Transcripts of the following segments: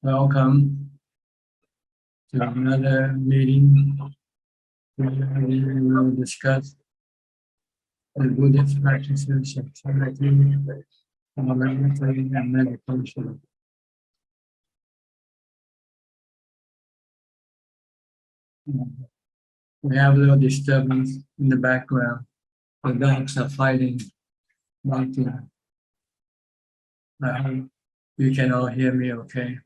Welcome to another meeting where we will discuss the Buddhist practices of charity, morality, and meditation. We have a little disturbance in the background. The dogs are fighting right here. I hope you can all hear me okay.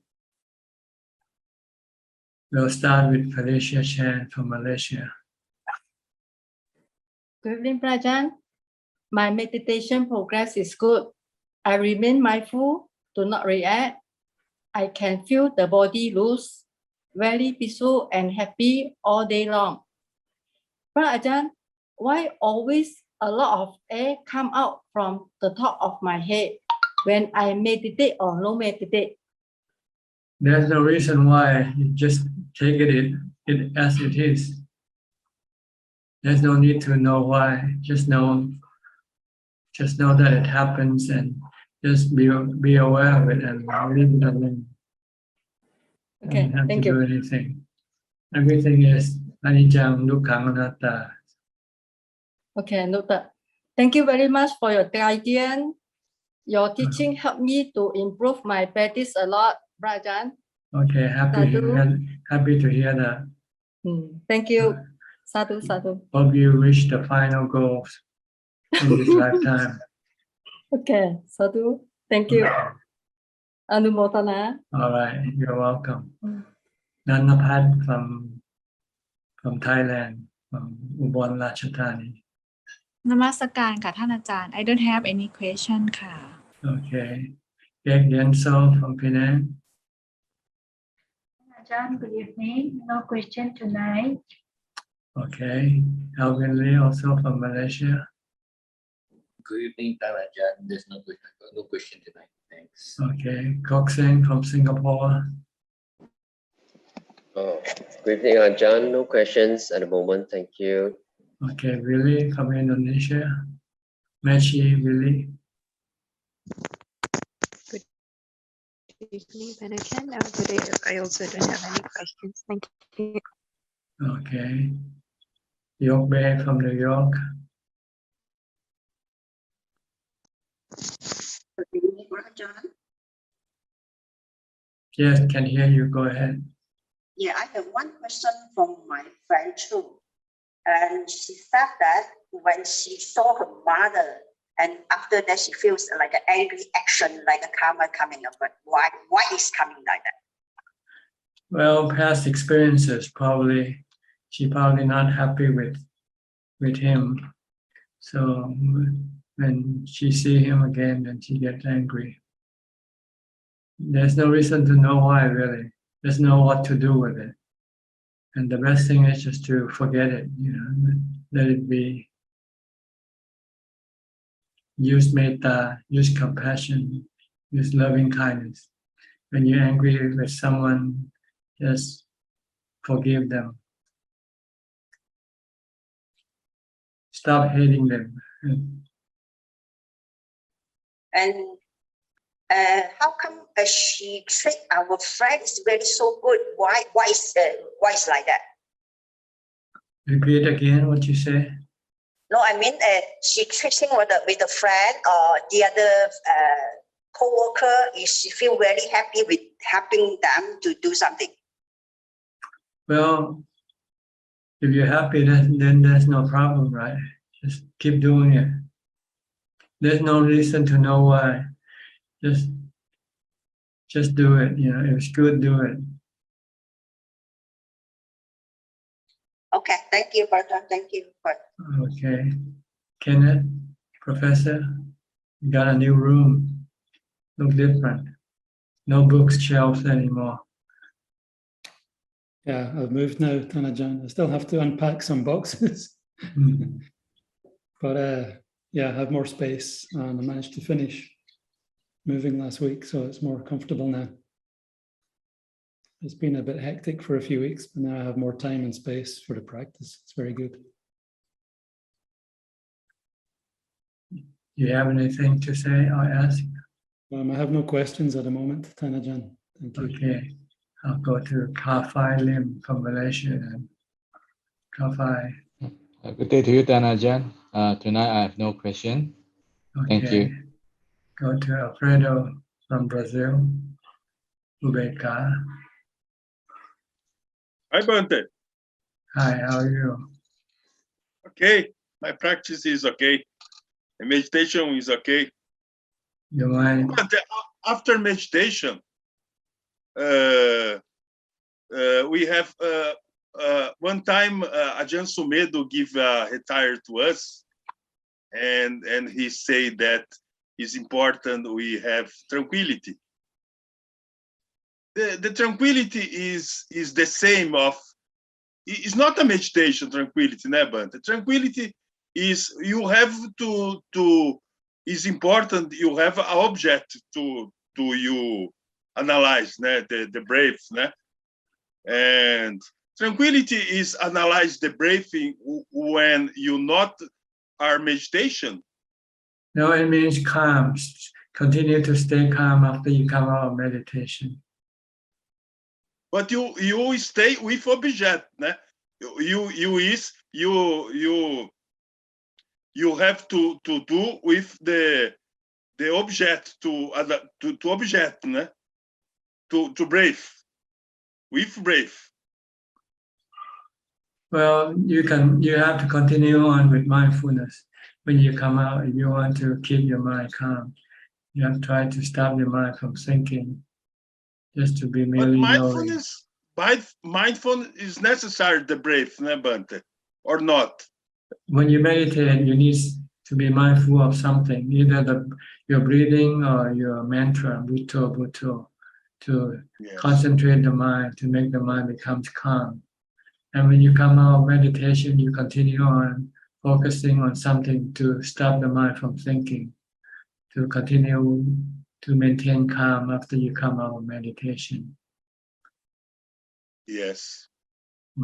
We'll start with Felicia Chan from Malaysia. Good evening, Ajahn. My meditation progress is good. I remain mindful, do not react. I can feel the body loose, very peaceful and happy all day long. Ajahn, why always a lot of air come out from the top of my head when I meditate or no meditate? There's no reason why. You just take it as it is. There's no need to know why. Just know that it happens and just be aware of it and leave it alone. Okay, don't have thank to you. do anything. Everything is anicca, dukkha, anatta. Okay, noted. Thank you very much for your guidance. Your teaching helped me to improve my practice a lot, Ajahn. Okay, happy to hear that. Thank you. Sadhu, sadhu. Hope you reach the final goals in this lifetime. Okay, sadhu. Thank you. Anumodana. All right, you're welcome. Nanapat from Thailand, from Ubon Ratchathani. นมัสการค่ะท่านอาจารย์ I don't have any question ค่ะ Okay. Kek Yenso from Penang. Ajahn, good evening. No question tonight. Okay. Alvin Lee also from Malaysia. Good evening, Ajahn. There's no question tonight. Thanks. Okay. Kok Seng from Singapore. Good evening, Ajahn. No questions at the moment. Thank you. Okay. Willie from Indonesia. Mechi Willie. Good evening, Ajahn. Today I also don't have any questions. Thank you. Okay. Yok Bae from New York. Good evening, Ajahn. Yes, can hear you. Go ahead. Yeah, I have one question from my friend too. And she said that when she saw her mother, and after that she feels like an angry action, like a karma coming up. But why is coming like that? Well, past experiences probably. She probably not happy with him. So when she see him again, then she gets angry. There's no reason to know why, really. There's no what to do with it. And the best thing is just to forget it, let it be. Use metta, use compassion, use loving kindness. When you're angry with someone, just forgive them. Stop hating them. And how come she treat our friend is very so good? Why is like that? Repeat again what you say. No, I mean she treating with a friend or the other co-worker. Is she feel very happy with helping them to do something? Well, if you're happy, then there's no problem, right? Just keep doing it. There's no reason to know why. Just do it. If it's good, do it. Okay, thank you, brother. Thank you. Okay. Kenneth, Professor, you got a new room. Look different. No books shelves anymore. Yeah, I've moved now, Ajahn. I still have to unpack some boxes. But yeah, I have more space and I managed to finish moving last week, so it's more comfortable now. It's been a bit hectic for a few weeks, but now I have more time and space for the practice. It's very good. Do you have anything to say or ask? I have no questions at the moment, Ajahn. Thank you. Okay, I'll go to Kafai Lim from Malaysia and Kafai. Good day to you, Ajahn. Tonight I have no question. Thank Okay. you. Go to Alfredo from Brazil. Ubeka. Hi, Bante. Hi, how are you? Okay, my practice is okay. The meditation is okay. You mind? Bante, after meditation, we have one time Ajahn Sumedho give retire to us, and he said that it's important we have tranquility. The tranquility is the same of. It's not a meditation tranquility, né, Bante? Tranquility is you have to is important. You have an object to you analyze, né? The breath, né? And tranquility is analyze the breathing when you not are meditation. No, it means calm. Continue to stay calm after you come out of meditation. But you stay with Abhijato, né? You have to do with the object to Abhijato, né? To breathe with breath. Well, you have to continue on with mindfulness. When you come out, if you want to keep your mind calm, you have to try to stop your mind from thinking, just to be merely knowing. Mindfulness is necessary, the breath, né, Bante? Or not? When you meditate, you need to be mindful of something, either your breathing or your mantra, Bhutto, Bhutto, to concentrate the mind, to make the mind becomes calm. And when you come out of meditation, you continue on focusing on something to stop the mind from thinking, to continue to maintain calm after you come out of meditation. Yes.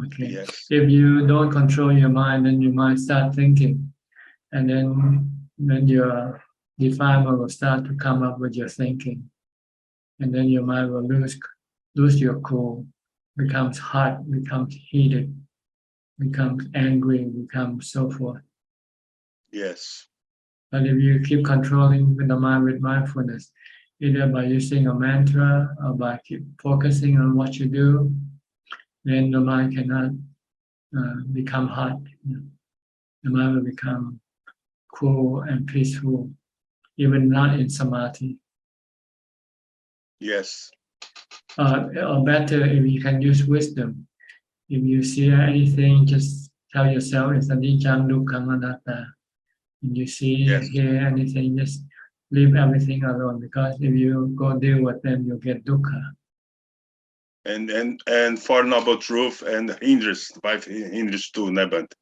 Okay. Yes. If you don't control your mind, then you might start thinking, and then your defilement will start to come up with your thinking, and then your mind will lose your cool, becomes hot, becomes heated, becomes angry, becomes so forth. Yes. But if you keep controlling the mind with mindfulness, either by using a mantra or by keep focusing on what you do, then the mind cannot become hot. The mind will become cool and peaceful, even not in samadhi. Yes. Or better, if you can use wisdom. If you see anything, just tell yourself it's anicca, dukkha, anatta. If you see or hear anything, just leave everything alone, because if you go deal with them, you'll get dukkha. And Four Noble Truth and hindrance, 5 hindrance too, Nebant.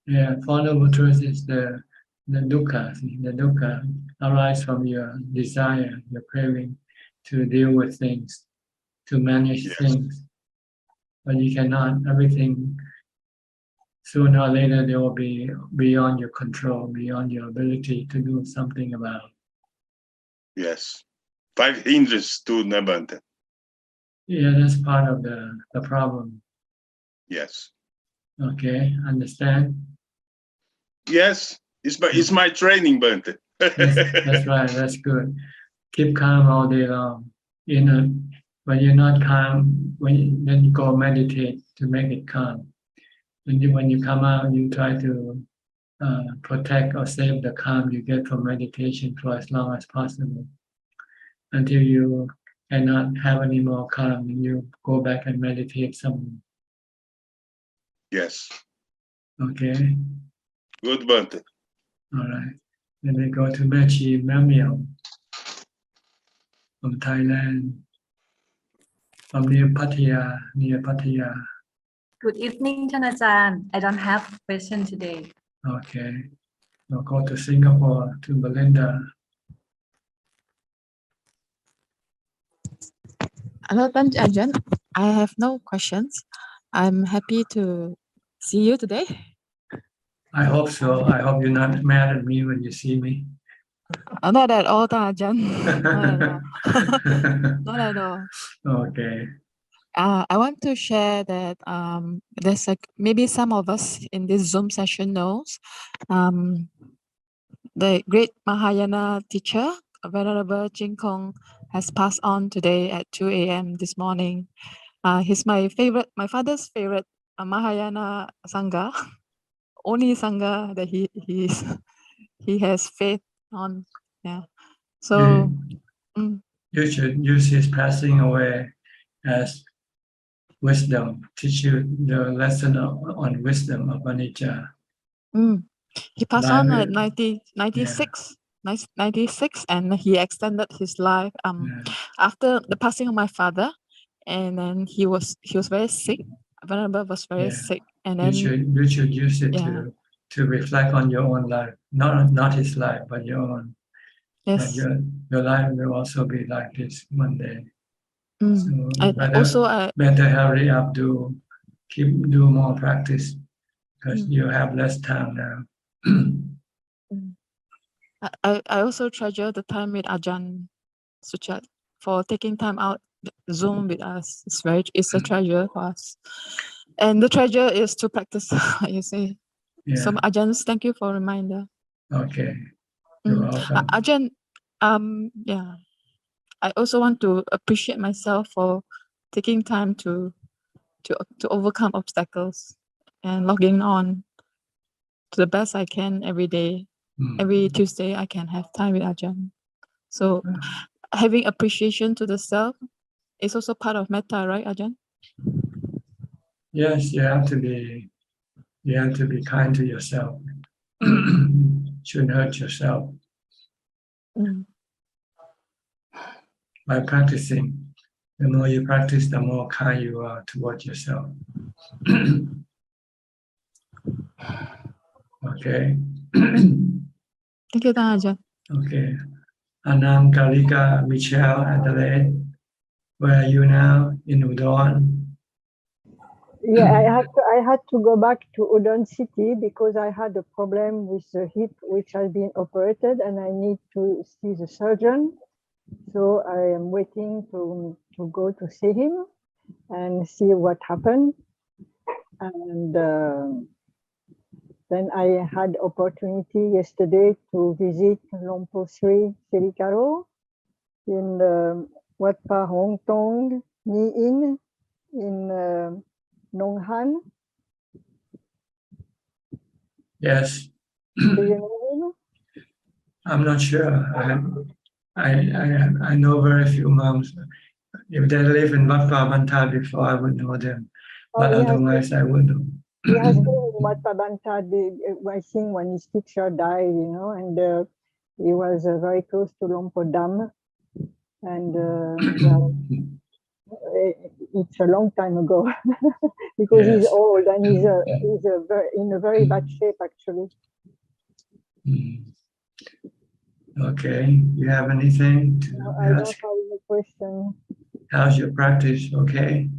Yeah, Four Noble Truth is the dukkha. The dukkha arises from your desire, your craving to deal with things, to manage things. But you cannot, everything, sooner or later, they will be beyond your control, beyond your ability to do something about. Yes. 5 hindrance too, Nebant. Yeah, that's part of the problem. Yes. Okay, understand? Yes. It's my training, Bante. That's right, that's good. Keep calm all day long. When you're not calm, then you go meditate to make it calm. When you come out, you try to protect or save the calm you get from meditation for as long as possible, until you cannot have any more calm, and you go back and meditate some. Yes. Okay. Good, Bante. All right. Then we go to Mechi Mamiao from Thailand, from near Pattaya. Good evening, Ajahn. I don't have question today. Okay. We'll go to Singapore, to Belinda. Hello, Ajahn. I have no questions. I'm happy to see you today. I hope so. I hope you're not mad at me when you see me. Not at all, Ajahn. Not at all. Not at all. Okay. I want to share that there's maybe some of us in this Zoom session knows the great Mahayana teacher, Venerable Jin Kong, has passed on today at 2 a.m. this morning. He's my father's favorite Mahayana Sangha, only Sangha that he has faith on. Yeah. So you should use his passing away as wisdom, teach you the lesson on wisdom of anicca. He passed on at 96, and he extended his life after the passing of my father, and then he was very sick. Venerable was very sick, and then you should use it to reflect on your own life, not his life, but your own. Yes. Your life will also be like this one day. So better hurry up, do more practice, because you have less time now. I also treasure the time with Ajahn Suchart for taking time out Zoom with us. It's a treasure for us, and the treasure is to practice. You see. Yeah. So Ajahn, thank you for reminder. Okay. You're welcome. Ajahn, yeah. I also want to appreciate myself for taking time to overcome obstacles and logging on to the best I can every day. Every Tuesday, I can have time with Ajahn. So having appreciation to the self is also part of metta, right, Ajahn? Yes, you have to be kind to yourself. Shouldn't hurt yourself. By practicing, the more you practice, the more kind you are towards yourself. Okay. Thank you, Ajahn. Okay. Anam Kalika Michelle Adelaide, where are you now? In Udon? Yeah, I had to go back to Udon City because I had a problem with the hip, which has been operated, and I need to see the surgeon. So I am waiting to go to see him and see what happened. And then I had opportunity yesterday to visit Lompo Sri Sirikaro in Wat Pa Hong Tong Ni In Nong Han. Yes. Do you know him? I'm not sure. I know very few monks. If they live in Wat Pa Bantha before, I would know them. But otherwise, I wouldn't know. He has been in Wat Pa Bantha, I think, when his teacher died, and he was very close to Lompo Dhamma. And it's a long time ago because he's old and he's in a very bad shape, actually. Okay. You have anything to I don't ask? have any question. How's your practice? Okay.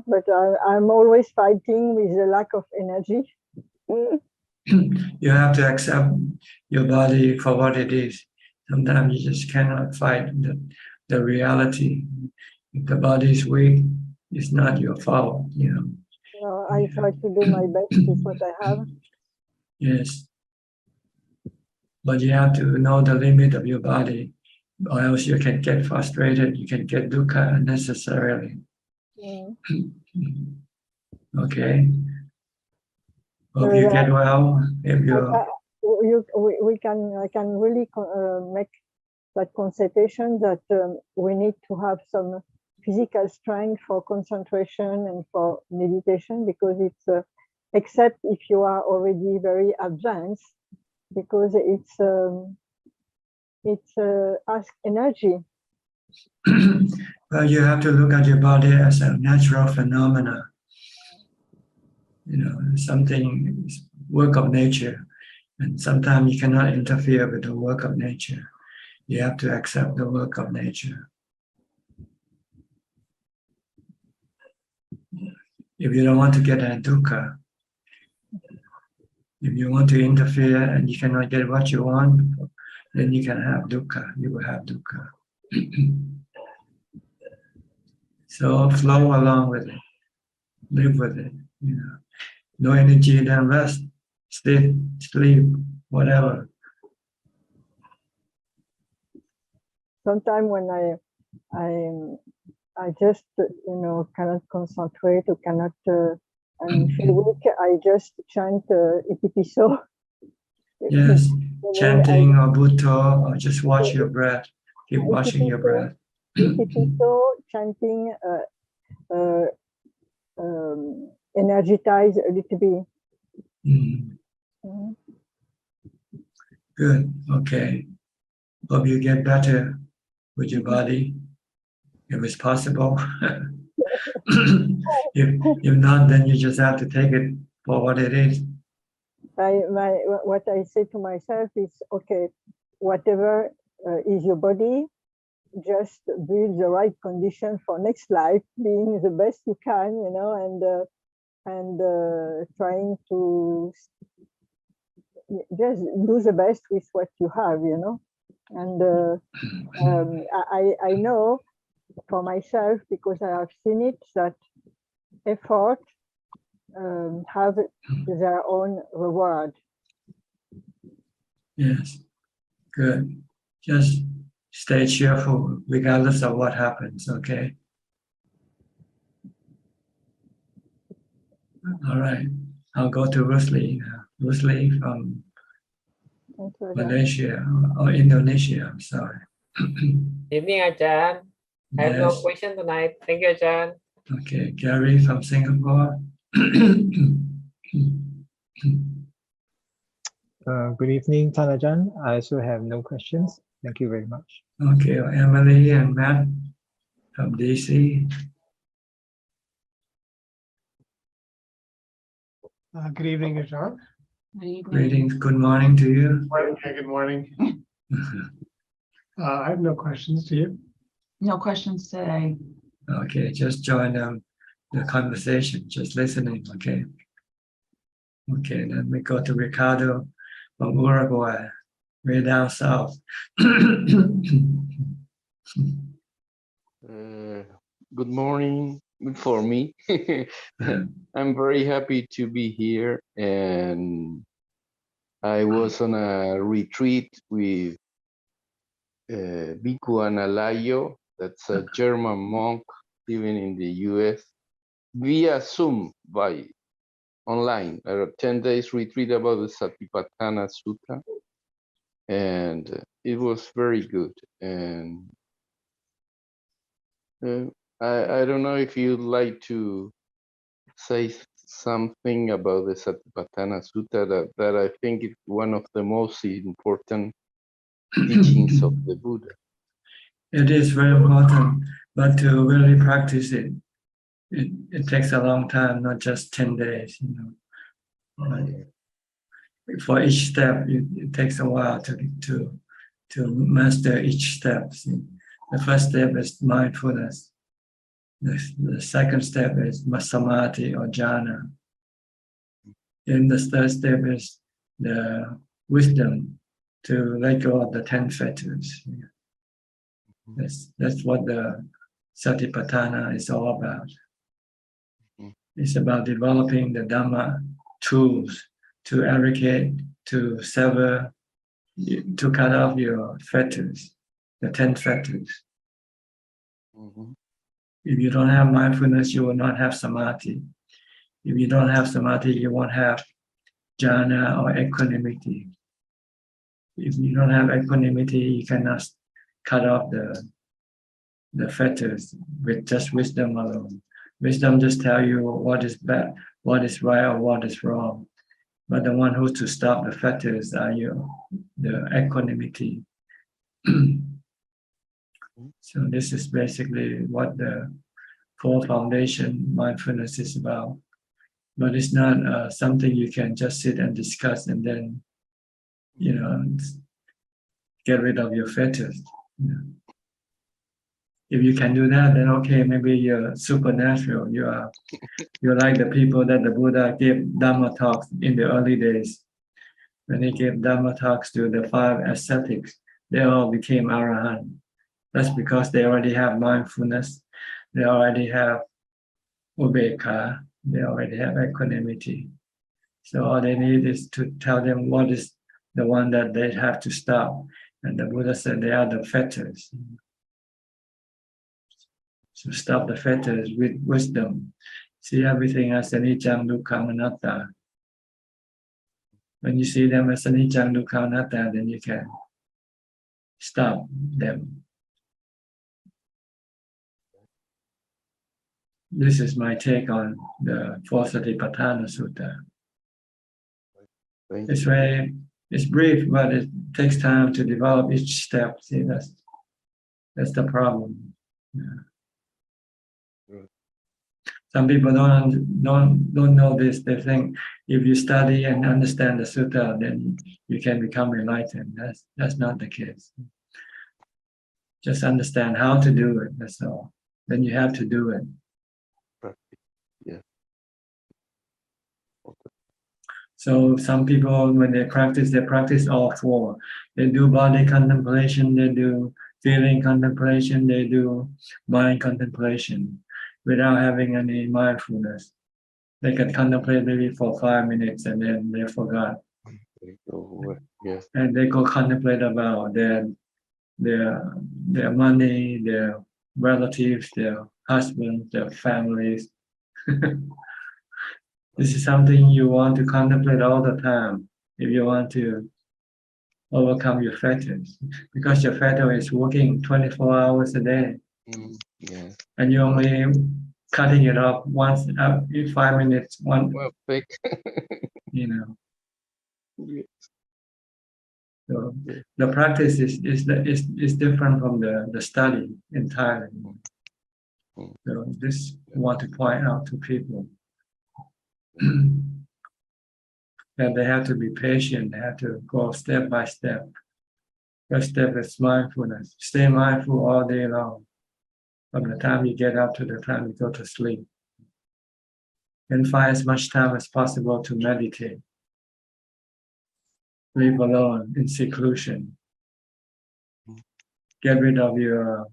But I'm always fighting with the lack of energy. You have to accept your body for what it is. Sometimes you just cannot fight the reality. If the body is weak, it's not your fault, I try to do my best with what I have. Yes. But you have to know the limit of your body, or else you can get frustrated, you can get dukkha unnecessarily. Okay. Hope you get well. If I can really make that constatation that we need to have some physical strength for concentration and for meditation, because it's except if you are already very advanced, because it's ask energy. Well, you have to look at your body as a natural phenomena. Something is work of nature, and sometimes you cannot interfere with the work of nature. You have to accept the work of nature. If you don't want to get a dukkha, if you want to interfere and you cannot get what you want, then you can have dukkha. You will have dukkha. So flow along with it, live with it. You know, no energy, then rest, sleep, whatever. Sometimes when I just cannot concentrate or cannot and feel weak, I just chant Itipiso. Yes, chanting or Buddha, or just watch your breath. Keep watching your breath. Itipiso, chanting, energize a little bit. Good. Okay. Hope you get better with your body, if it's possible. if not, then you just have to take it for what it is. What I say to myself is, okay, whatever is your body, just build the right condition for next life, being the best you can, and trying to just do the best with what you have, And I know for myself, because I have seen it, that effort have their own reward. Yes, good. Just stay cheerful regardless of what happens, okay? All right, I'll go to Rusli now. Rusli from Malaysia or Indonesia, I'm sorry. Evening, Ajahn. I have no Yes. question tonight. Thank you, Ajahn. Okay, Gary from Singapore. Good evening, Tanajan. I also have no questions. Thank you very much. Okay, Emily and Matt from DC. Good evening, Ajahn. Greetings, good morning to you. Okay, good morning. I have no questions. Do you? No questions today. Okay, just join the conversation, just listening, okay? Okay, then we go to Ricardo from Uruguay, way down south. Good morning. Good for me. I'm very happy to be here, and I was on a retreat with Bhikkhu Analayo, that's a German monk living in the US, via Zoom by online, a 10 days retreat about the Satipatthana Sutta, and it was very good. And I don't know if you'd like to say something about the Satipatthana Sutta, that I think is one of the most important teachings of the Buddha. It is very important, but to really practice it, it takes a long time, not just 10 days, For each step, it takes a while to master each step. The first step is mindfulness. The second step is samadhi or jhana. Then the third step is the wisdom to let go of the 10 fetters. That's what the Satipatthana is all about. It's about developing the Dhamma tools to eradicate, to sever, to cut off your fetters, the 10 fetters. If you don't have mindfulness, you will not have samadhi. If you don't have samadhi, you won't have jhana or equanimity. If you don't have equanimity, you cannot cut off the fetters with just wisdom alone. Wisdom just tell you what is bad, what is right, or what is wrong. But the one who's to stop the fetters are the equanimity. So this is basically what the core foundation mindfulness is about. But it's not something you can just sit and discuss and then, get rid of your fetters. If you can do that, then okay, maybe you're supernatural. You're like the people that the Buddha gave Dhamma talks in the early days. When he gave Dhamma talks to the 5 ascetics, they all became Arahant. That's because they already have mindfulness. they already have ubeka, they already have equanimity. So all they need is to tell them what is the one that they have to stop. And the Buddha said they are the fetters. So stop the fetters with wisdom. See everything as anicca, dukkha, anatta. When you see them as anicca, dukkha, anatta, then you can stop them. This is my take on the Fourth Satipatthana Sutta. It's brief, but it takes time to develop each step. See, that's the problem. Yeah. Some people don't know this. They think if you study and understand the sutta, then you can become enlightened. That's not the case. Just understand how to do it. That's all. Then you have to do it. Yeah. So some people, when they practice all four. They do body contemplation, they do feeling contemplation, they do mind contemplation without having any mindfulness. They can contemplate maybe for 5 minutes and then they forgot. Yes. And they go contemplate about their money, their relatives, their husbands, their families. This is something you want to contemplate all the time if you want to overcome your fetters, because your fetter is working 24 hours a day. Yeah. And you're only cutting it off once in 5 minutes. Well, fake. You know. Yes. So the practice is different from the study entirely. So this I want to point out to people. And they have to be patient. They have to go step by step. First step is mindfulness. Stay mindful all day long, from the time you get up to the time you go to sleep. And find as much time as possible to meditate. Live alone in seclusion. Get rid of your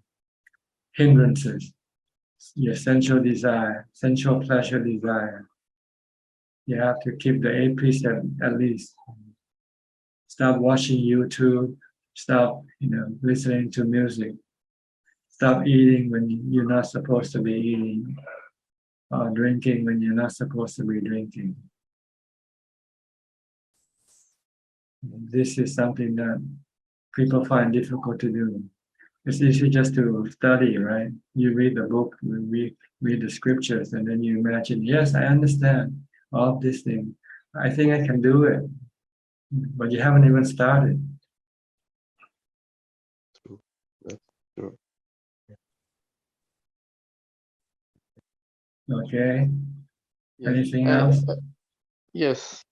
hindrances, your sensual desire, sensual pleasure desire. You have to keep the 8 precepts at least. Stop watching YouTube. Stop, listening to music. Stop eating when you're not supposed to be eating. Or drinking when you're not supposed to be drinking. This is something that people find difficult to do. It's easy just to study, right? You read the book, read the scriptures, and then you imagine, yes, I understand all of these things. I think I can do it. But you haven't even started. True. That's true. Okay. Yes. Anything else? Yes.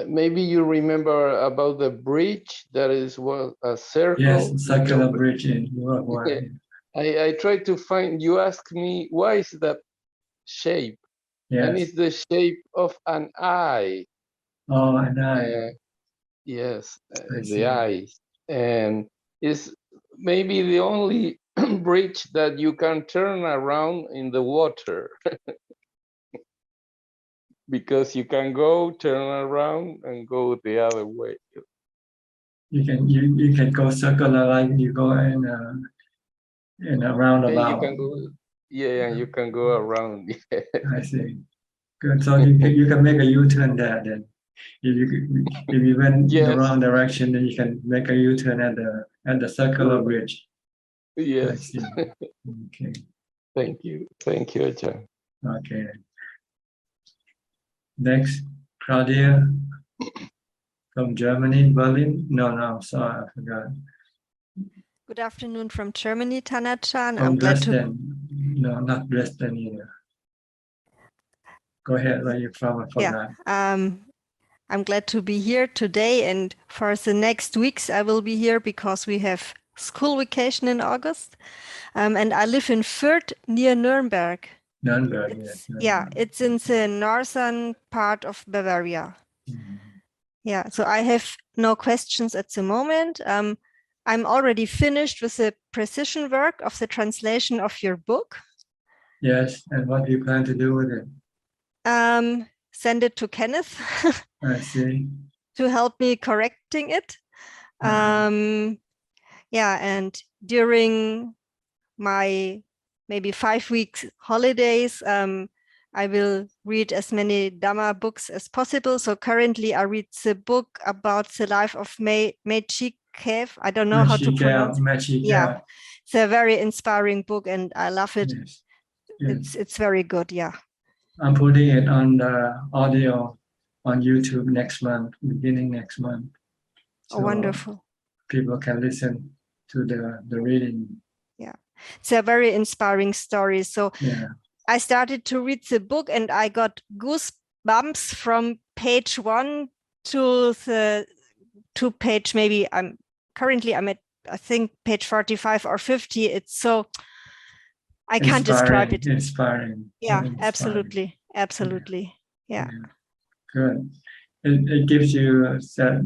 Maybe you remember about the bridge that is a circle. Yes, circular bridge in Uruguay. I tried to find. You asked me why is that shape, and Yes. it's the shape of an eye. Oh, an eye. Yes, I see. the eyes, and it's maybe the only bridge that you can turn around in the water. Because you can go, turn around, and go the other way. You can go circular like you go in a roundabout. You can go, yeah, you can go around. Yeah. I see. Good. So you can make a U-turn there then. If you went in the wrong direction, then you can make a U-turn at the circular bridge. Yes. I see. Okay. Thank you, Ajahn. Okay. Next, Claudia from Germany, Berlin. No, I'm sorry, I forgot. Good afternoon from Germany, Tana-chan. From I'm glad Dresden. No, not Dresden either. Go ahead, where you from? I forgot. I'm glad to be here today, and for the next weeks I will be here because we have school vacation in August. And I live in Fürth near Nuremberg. Nuremberg, yes. Yeah, it's in the northern part of Bavaria. Yeah, so I have no questions at the moment. I'm already finished with the precision work of the translation of your book. Yes, and what do you plan to do with it? Send it to Kenneth I see. to help me correcting it. Yeah, and during my maybe 5 weeks holidays, I will read as many Dhamma books as possible. So currently I read the book about the life of Meiji Cave. I don't know how to pronounce it. Yeah, it's a very inspiring book and I love it. Yes. Yes. It's very good, yeah. I'm putting it on the audio on YouTube next month, beginning next month. So wonderful. People can listen to the reading. Yeah, it's a very inspiring story. So yeah. I started to read the book and I got goosebumps from page 1 to page, maybe I'm at, I think, page 45 or 50. It's so, I can't describe it. Inspiring. Yeah, inspiring. absolutely. Yeah. Good. It gives you that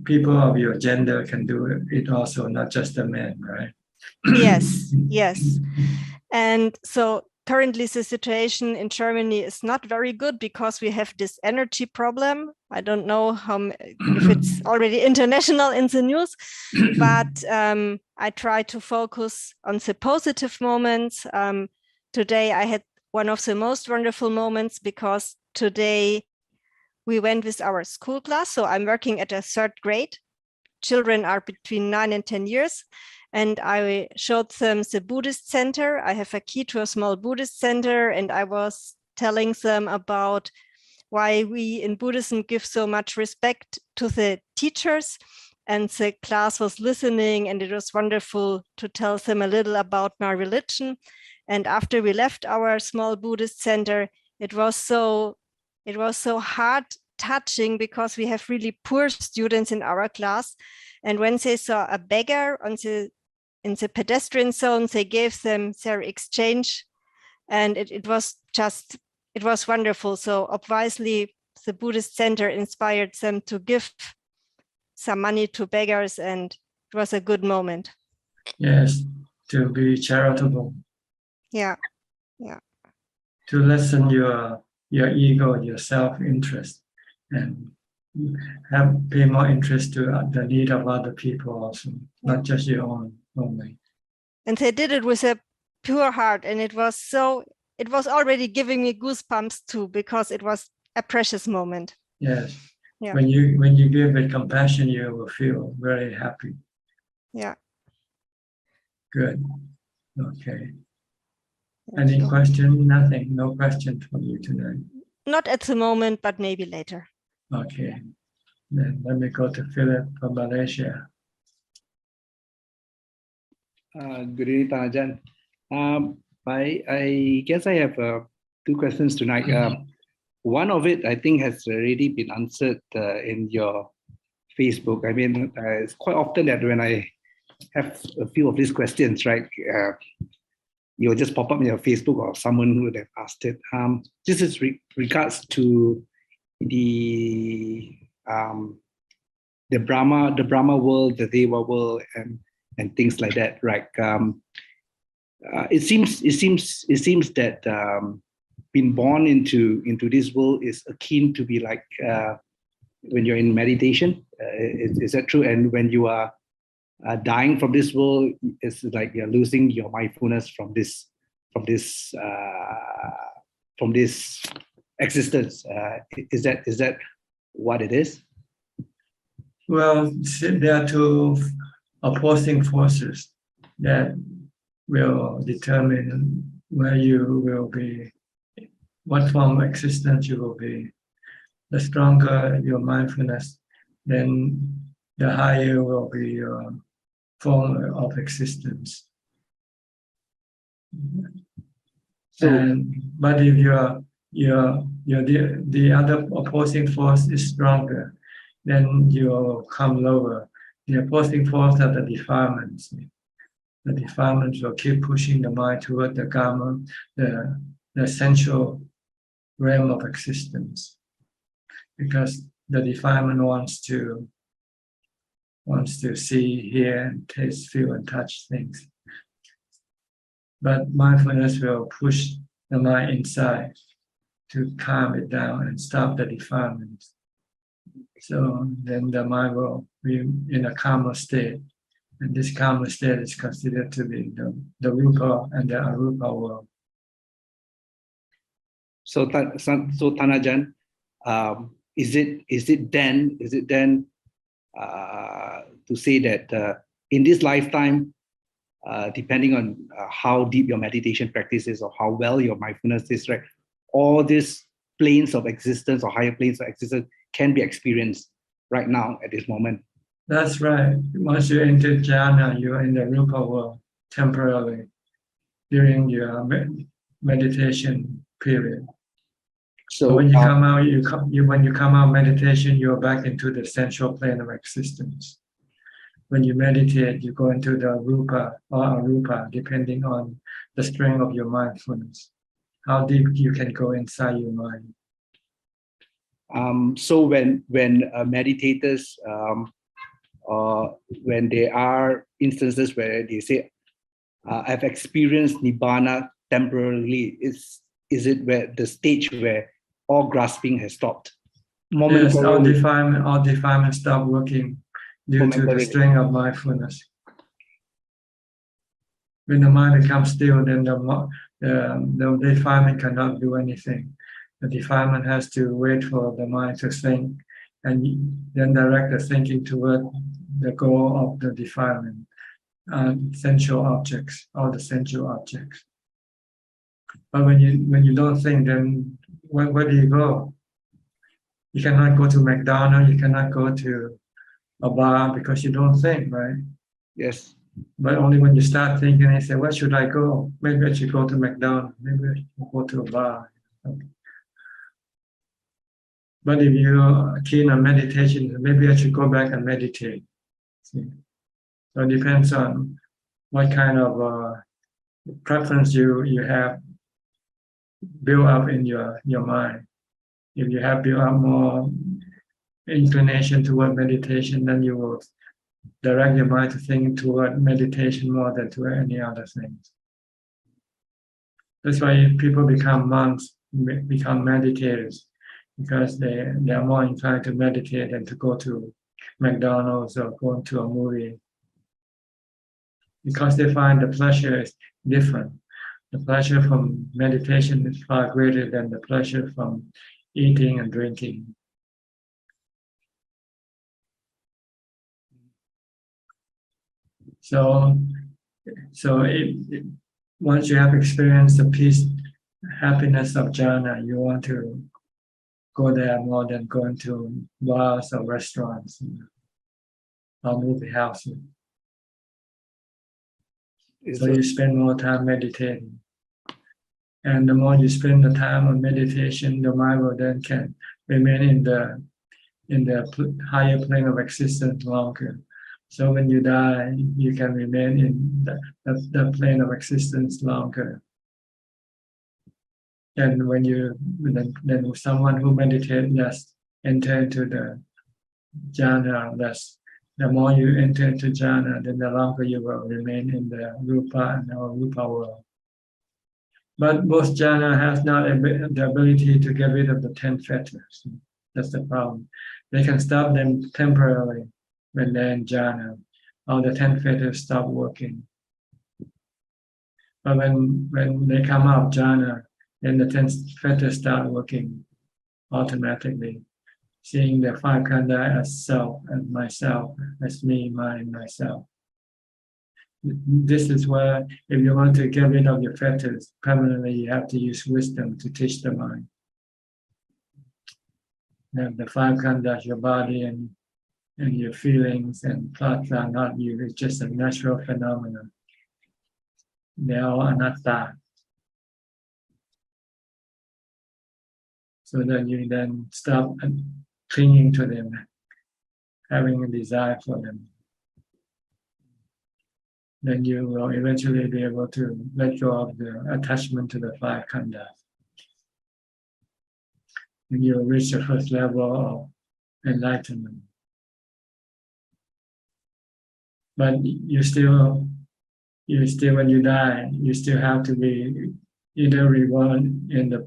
people of your gender can do it also, not just the men, right? Yes. And so currently the situation in Germany is not very good because we have this energy problem. I don't know if it's already international in the news, but I try to focus on the positive moments. Today I had one of the most wonderful moments because today we went with our school class. So I'm working at a 3rd grade. Children are between 9 and 10 years. And I showed them the Buddhist center. I have a key to a small Buddhist center. And I was telling them about why we in Buddhism give so much respect to the teachers. And the class was listening, and it was wonderful to tell them a little about my religion. And after we left our small Buddhist center, it was so heart touching because we have really poor students in our class. And when they saw a beggar in the pedestrian zone, they gave them their exchange, and it was wonderful. So obviously the Buddhist center inspired them to give some money to beggars, and it was a good moment. Yes, to be charitable. Yeah. To lessen your ego, your self-interest, and pay more interest to the need of other people also, not just your own only. And they did it with a pure heart, and it was already giving me goosebumps too, because it was a precious moment. Yes. Yeah. When you give it compassion, you will feel very happy. Yeah. Good. Okay. Any question? Nothing. No question from you tonight. Not at the moment, but maybe later. Okay. Then let me go to Philip from Malaysia. Good evening, Ajahn. I guess I have 2 questions tonight. One of it, I think, has already been answered in your Facebook. I mean, it's quite often that when I have a few of these questions, right, you'll just pop up in your Facebook or someone who would have asked it. This is regards to the Brahma world, the Deva world, and things like that, right? It seems that being born into this world is akin to be like when you're in meditation. Is that true? And when you are dying from this world, it's like you're losing your mindfulness from this existence. Is that what it is? Well, there are 2 opposing forces that will determine where you will be, what form of existence you will be. The stronger your mindfulness, then the higher will be your form of existence. But if the other opposing force is stronger, then you will come lower. The opposing force are the defilements. The defilements will keep pushing the mind toward the karma, the essential realm of existence, because the defilement wants to wants to see, hear, and taste, feel, and touch things. But mindfulness will push the mind inside to calm it down and stop the defilements. So then the mind will be in a calmer state. And this calmer state is considered to be the rupa and the arupa world. So Tanajan, is it then to say that in this lifetime, depending on how deep your meditation practice is or how well your mindfulness is, right, all these planes of existence or higher planes of existence can be experienced right now at this moment? That's right. Once you enter jhana, you're in the rupa world temporarily during your meditation period. So when you come out, when you come out meditation, you're back into the sensual plane of existence. When you meditate, you go into the rupa or arupa, depending on the strength of your mindfulness, how deep you can go inside your mind. So when meditators, when there are instances where they say, "I've experienced nibbana temporarily," is it where the stage where all grasping has stopped? Yes, all defilement stop working due to the strength of mindfulness. When the mind becomes still, then the defilement cannot do anything. The defilement has to wait for the mind to think and then direct the thinking toward the goal of the defilement, sensual objects, all the sensual objects. But when you don't think, then where do you go? You cannot go to McDonald's, you cannot go to a bar because you don't think, right? Yes. But only when you start thinking and say, where should I go? Maybe I should go to McDonald's, maybe I should go to a bar. But if you're keen on meditation, maybe I should go back and meditate. See? So it depends on what kind of preference you have built up in your mind. If you have built up more inclination toward meditation, then you will direct your mind to think toward meditation more than to any other things. That's why people become monks, become meditators, because they are more inclined to meditate than to go to McDonald's or go to a movie. Because they find the pleasure is different. The pleasure from meditation is far greater than the pleasure from eating and drinking. So once you have experienced the peace, happiness of jhana, you want to go there more than going to bars or restaurants or movie houses. So you spend more time meditating. And the more you spend the time on meditation, the mind will then can remain in the higher plane of existence longer. So when you die, you can remain in the plane of existence longer. And then someone who meditates less enter into the jhana less. The more you enter into jhana, then the longer you will remain in the rupa and arupa world. But most jhana has not the ability to get rid of the 10 fetters. That's the problem. They can stop them temporarily when they're in jhana. All the 10 fetters stop working. But when they come out of jhana, then the 10 fetters start working automatically, seeing the 5 khandha as self, as myself, as me, mine, myself. This is where, if you want to get rid of your fetters permanently, you have to use wisdom to teach the mind. And the 5 khandhas, your body and your feelings and thoughts are not you. It's just a natural phenomenon. They are all anatta. So that you then stop clinging to them, having a desire for them. Then you will eventually be able to let go of the attachment to the 5 khandhas. And you'll reach the first level of enlightenment. but you still when you die, you still have to be either reborn in the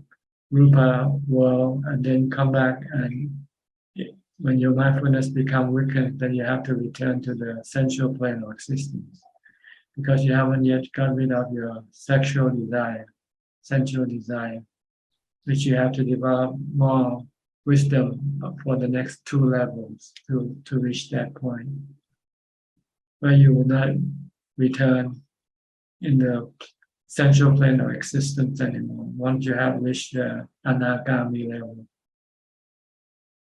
rupa world and then come back, and when your mindfulness become weakened, then you have to return to the sensual plane of existence, because you haven't yet got rid of your sexual desire, sensual desire, which you have to develop more wisdom for the next 2 levels to reach that point, where you will not return in the sensual plane of existence anymore once you have reached the anagami level.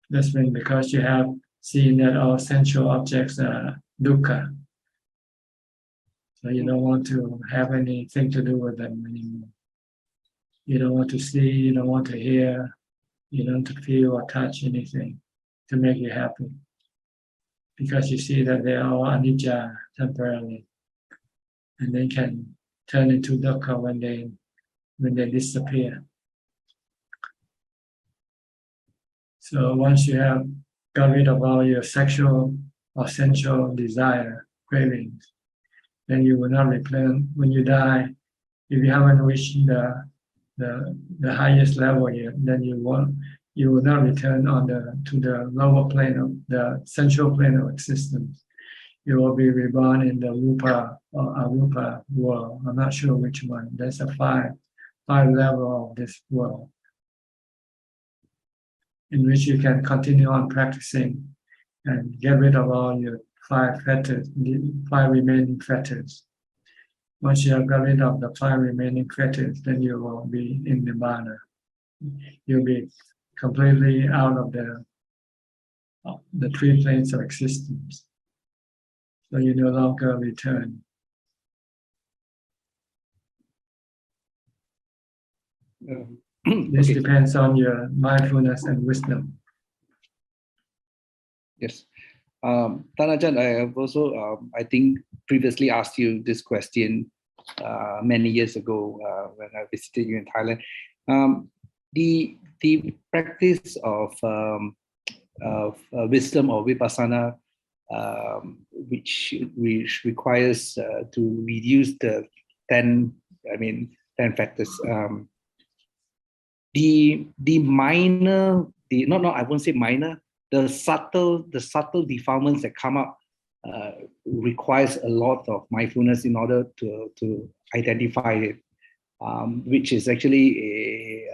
That's when, because you have seen that all sensual objects are dukkha, so you don't want to have anything to do with them anymore. You don't want to see, you don't want to hear, you don't want to feel or touch anything to make you happy, because you see that they are all anicca, temporarily, and they can turn into dukkha when they disappear. So once you have got rid of all your sexual or sensual desire, cravings, then you will not return when you die. If you haven't reached the highest level yet, then you will not return to the lower plane of the sensual plane of existence. You will be reborn in the rupa or arupa world. I'm not sure which one. There's a five level of this world, in which you can continue on practicing and get rid of all your 5 fetters, the 5 remaining fetters. Once you have got rid of the 5 remaining fetters, then you will be in Nibbana. You'll be completely out of the 3 planes of existence. So you no longer return. This depends on your mindfulness and wisdom. Yes. Tanajan, I have also, I think, previously asked you this question many years ago when I visited you in Thailand. The practice of wisdom or vipassana, which requires to reduce the 10 factors. The minor, I won't say minor, the subtle defilements that come up requires a lot of mindfulness in order to identify it, which is actually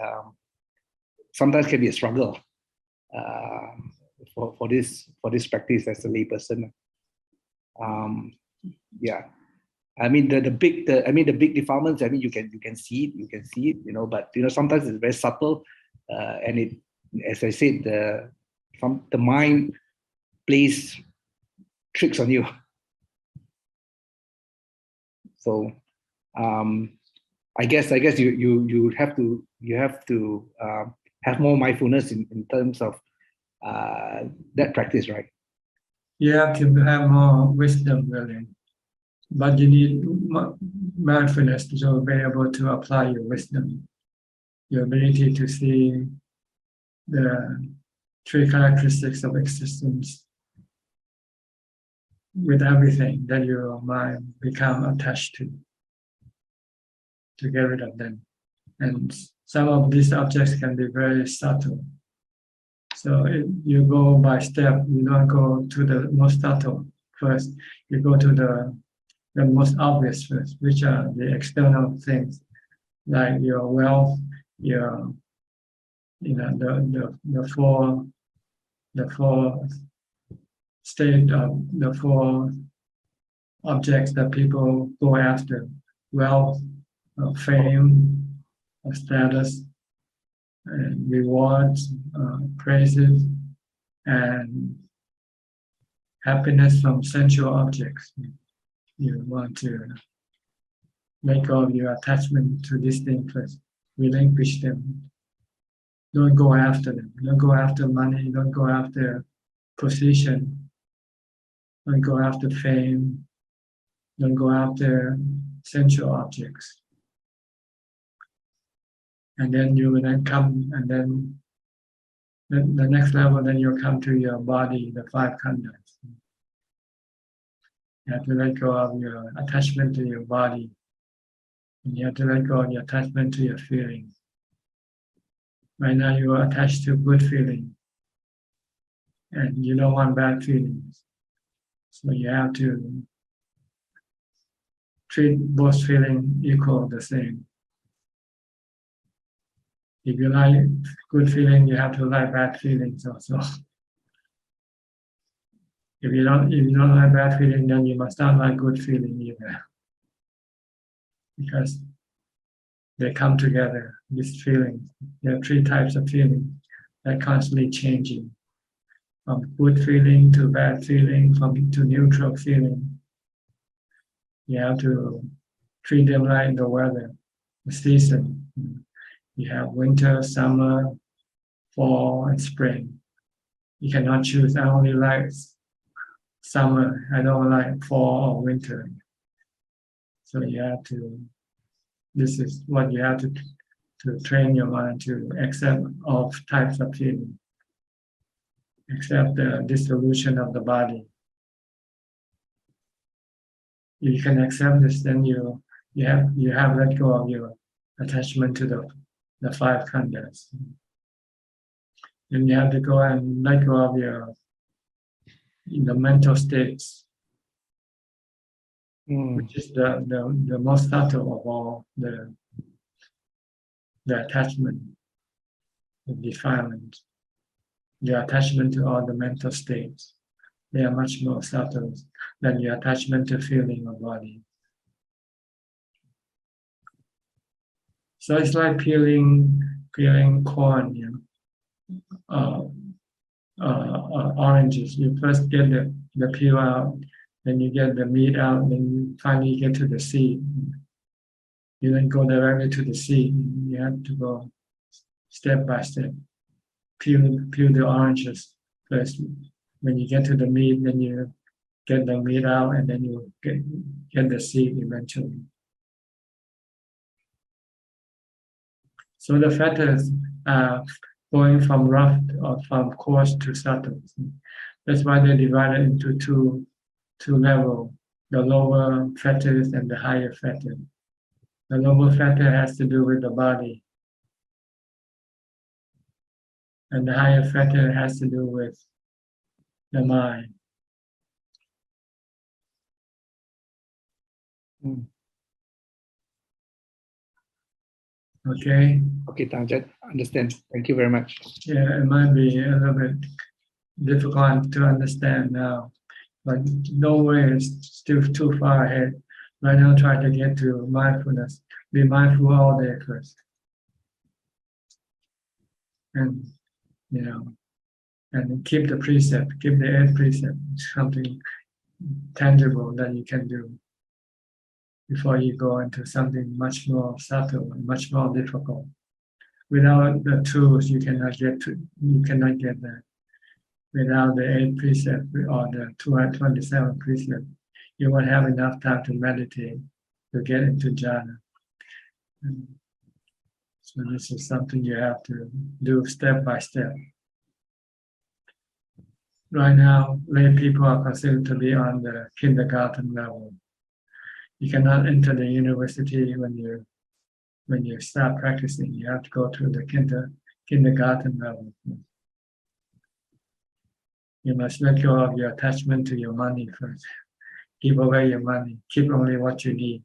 sometimes can be a struggle for this practice as a layperson. Yeah, I mean the big defilements. I mean you can see it, but sometimes it's very subtle, and it, as I said, the mind plays tricks on you. So I guess you have to have more mindfulness in terms of that practice, right? You have to have more wisdom, really, but you need mindfulness to be able to apply your wisdom, your ability to see the 3 characteristics of existence with everything that your mind become attached to get rid of them. And some of these objects can be very subtle. So you go by step, you don't go to the most subtle first. You go to the most obvious first, which are the external things, like your wealth, your the four state of the 4 objects that people go after: wealth, fame, status, and rewards, praises, and happiness from sensual objects. You want to let go of your attachment to these things first, relinquish them. Don't go after them. Don't go after money. Don't go after position. Don't go after fame. Don't go after sensual objects. And then you will then come, and then the next level, then you'll come to your body, the 5 khandhas. You have to let go of your attachment to your body. And you have to let go of your attachment to your feelings. Right now you are attached to good feeling. And you don't want bad feelings. So you have to treat both feelings equal the same. If you like good feeling, you have to like bad feelings also. If you don't like bad feeling, then you must not like good feeling either. Because they come together, these feelings. There are three types of feeling that constantly changing. From good feeling to bad feeling, to neutral feeling. You have to treat them like the weather, the season. You have winter, summer, fall, and spring. You cannot choose. I only like summer. I don't like fall or winter. So you have to. This is what you have to train your mind to accept all types of feeling. Accept the dissolution of the body. If you can accept this, then you have let go of your attachment to the five khandhas. Then you have to go and let go of the mental states, which is the most subtle of all the attachment, the defilement, the attachment to all the mental states. They are much more subtle than your attachment to feeling or body. So it's like peeling corn, oranges. You first get the peel out, then you get the meat out, then you finally get to the seed. You don't go directly to the seed. You have to go step by step. Peel the oranges first. When you get to the meat, then you get the meat out, and then you get the seed eventually. So the fetters are going from rough or from coarse to subtle. That's why they divide it into two levels: the lower fetters and the higher fetter. The lower fetter has to do with the body, and the higher fetter has to do with the mind. Okay. Okay, Ajahn, understand. Thank you very much. Yeah, it might be a little bit difficult to understand now, but no way, it's still too far ahead. Right now, try to get to mindfulness. Be mindful all day first, and and keep the precept, keep the 8 precept, something tangible that you can do before you go into something much more subtle and much more difficult. Without the tools, you cannot get there. Without the 8 precept or the 227 precept, you won't have enough time to meditate to get into jhana. So this is something you have to do step by step. Right now, lay people are considered to be on the kindergarten level. You cannot enter the university when you start practicing. You have to go to the kindergarten level. You must let go of your attachment to your money first. Give away your money. Keep only what you need.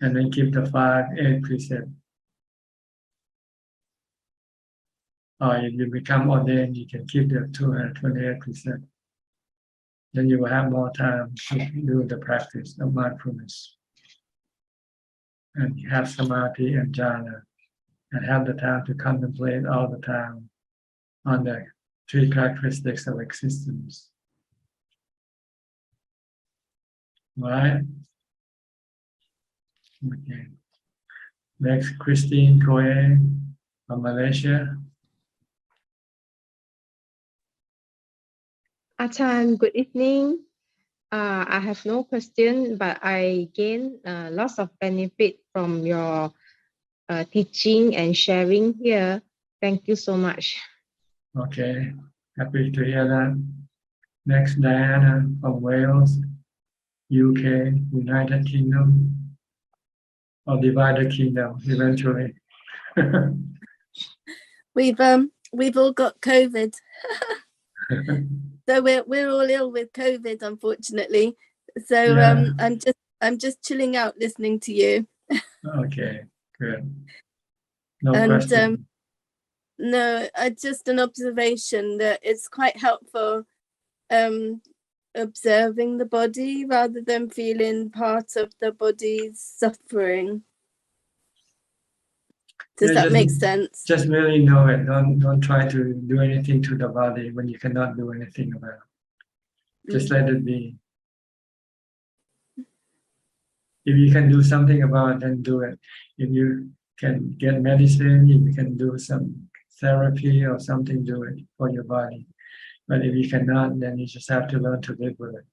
And then keep the 8 precepts. Or if you become ordained, you can keep the 228 precepts. Then you will have more time to do the practice of mindfulness. And have samadhi and jhana. And have the time to contemplate all the time on the 3 characteristics of existence. Right? Okay. Next, Christine Coe from Malaysia. Ajahn, good evening. I have no question, but I gain lots of benefit from your teaching and sharing here. Thank you so much. Okay. Happy to hear that. Next, Diana from Wales, UK, United Kingdom, or divided kingdom eventually. We've all got COVID. So we're all ill with COVID, unfortunately. So Yeah. I'm just chilling out listening to you. Okay, good. No And question. no, just an observation that it's quite helpful observing the body rather than feeling part of the body's suffering. Does Yeah, that make sense? Just really know it. Don't try to do anything to the body when you cannot do anything about it. Just let it be. If you can do something about it, then do it. If you can get medicine, if you can do some therapy or something, do it for your body. But if you cannot, then you just have to learn to live with it.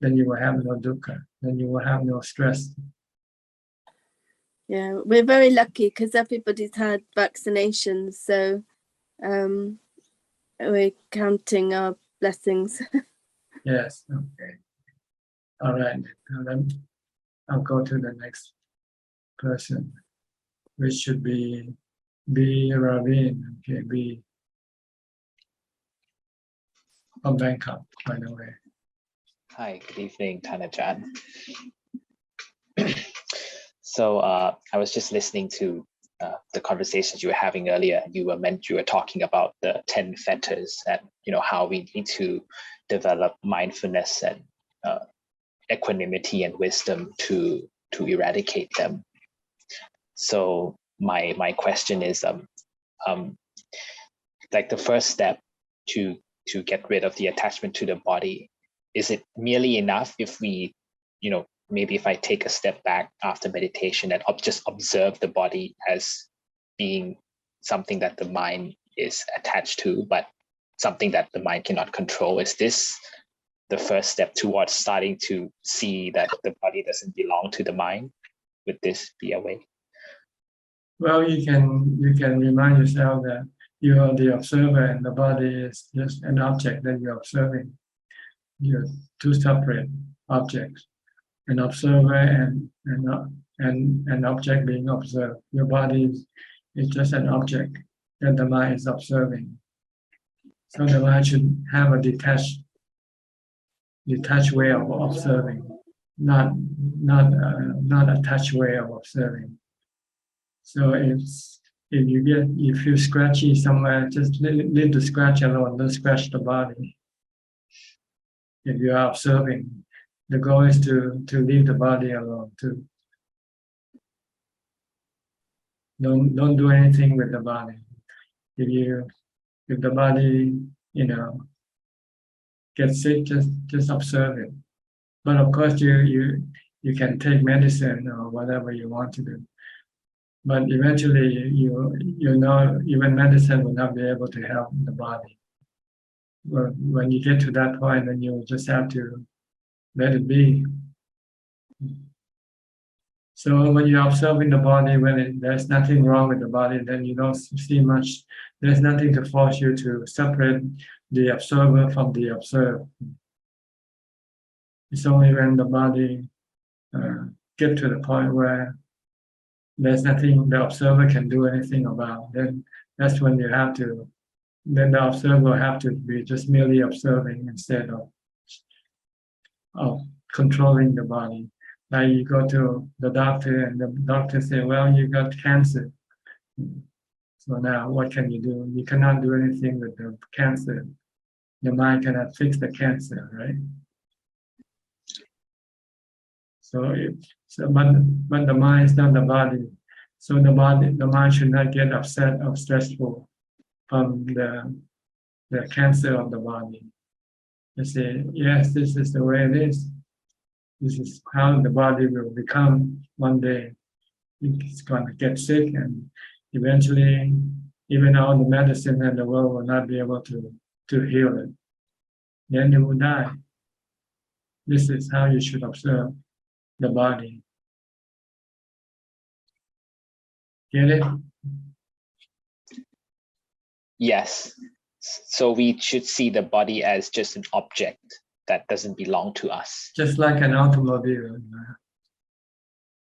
Then you will have no dukkha. Then you will have no stress. Yeah, we're very lucky because everybody's had vaccinations, so we're counting our blessings. Yes. Okay. All right. Now then I'll go to the next person, which should be B. Ravin. Okay, B. From Bangkok, by the way. Hi, good evening, Ajahn. So I was just listening to the conversations you were having earlier. You were talking about the 10 fetters and how we need to develop mindfulness and equanimity and wisdom to eradicate them. So my question is like the first step to get rid of the attachment to the body, is it merely enough if we maybe if I take a step back after meditation and just observe the body as being something that the mind is attached to, but something that the mind cannot control? Is this the first step towards starting to see that the body doesn't belong to the mind? Would this be a way? Well, you can remind yourself that you are the observer and the body is just an object that you're observing. You're two separate objects. An observer and an object being observed. Your body is just an object that the mind is observing. So the mind should have a detached way of observing, not a touch way of observing. So if you feel scratchy somewhere, just leave the scratch alone. Don't scratch the body. If you are observing, the goal is to leave the body alone. To don't do anything with the body. If the body gets sick, just observe it. But of course, you can take medicine or whatever you want to do. But eventually, even medicine will not be able to help the body. When you get to that point, then you just have to let it be. So when you're observing the body, there's nothing wrong with the body, then you don't see much. There's nothing to force you to separate the observer from the observed. It's only when the body get to the point where there's nothing the observer can do anything about, then that's when then the observer will have to be just merely observing instead of controlling the body. Like you go to the doctor and the doctor say, well, you got cancer. So now what can you do? You cannot do anything with the cancer. Your mind cannot fix the cancer, right? But the mind is not the body. So the mind should not get upset or stressful from the cancer of the body. You say, yes, this is the way it is. This is how the body will become one day. It's going to get sick, and eventually, even all the medicine in the world will not be able to heal it. Then it will die. This is how you should observe the body. Get it? Yes. So we should see the body as just an object that doesn't belong to us. Just like an automobile.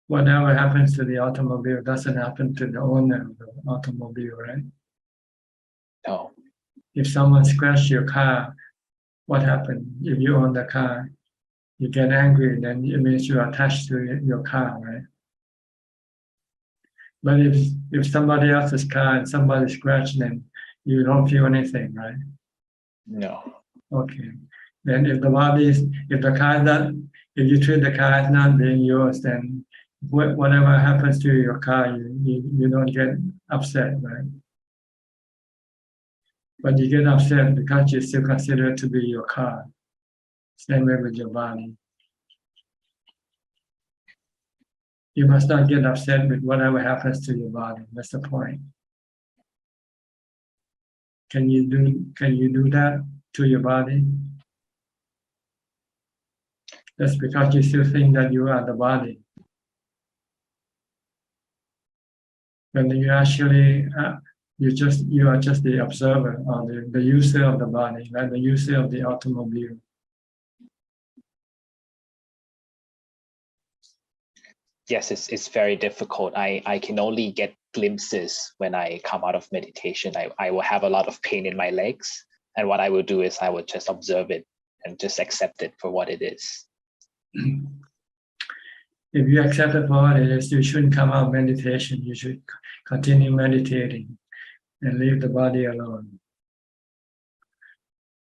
Whatever happens to the automobile doesn't happen to the owner of the automobile, right? No. If someone scratched your car, what happened? If you own the car, you get angry, then it means you are attached to your car, right? But if somebody else's car and somebody scratched them, you don't feel anything, right? No. Okay. Then if the car is not, if you treat the car as not being yours, then whatever happens to your car, you don't get upset, right? But you get upset because you still consider it to be your car. Same way with your body. You must not get upset with whatever happens to your body. That's the point. Can you do that to your body? That's because you still think that you are the body. When you actually you are just the observer or the user of the body, like the user of the automobile. Yes, it's very difficult. I can only get glimpses when I come out of meditation. I will have a lot of pain in my legs. And what I will do is I will just observe it and just accept it for what it is. If you accept it for what it is, you shouldn't come out of meditation. You should continue meditating and leave the body alone.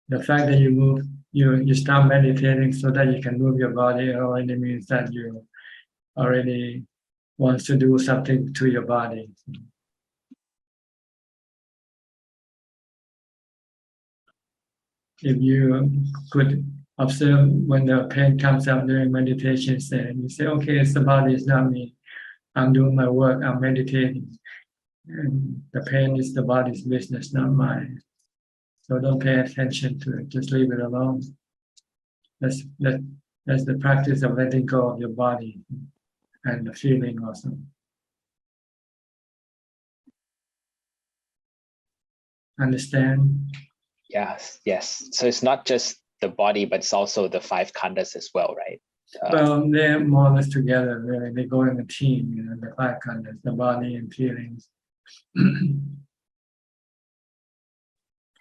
The fact that you start meditating so that you can move your body already means that you already wants to do something to your body. If you could observe when the pain comes up during meditation, you say, okay, it's the body, it's not me. I'm doing my work, I'm meditating. And the pain is the body's business, not mine. So don't pay attention to it, just leave it alone. That's the practice of letting go of your body and the feeling also. Understand? Yes. So it's not just the body, but it's also the 5 khandhas as well, right? Well, they're more or less together, really. They go in a team, the 5 khandhas, the body and feelings.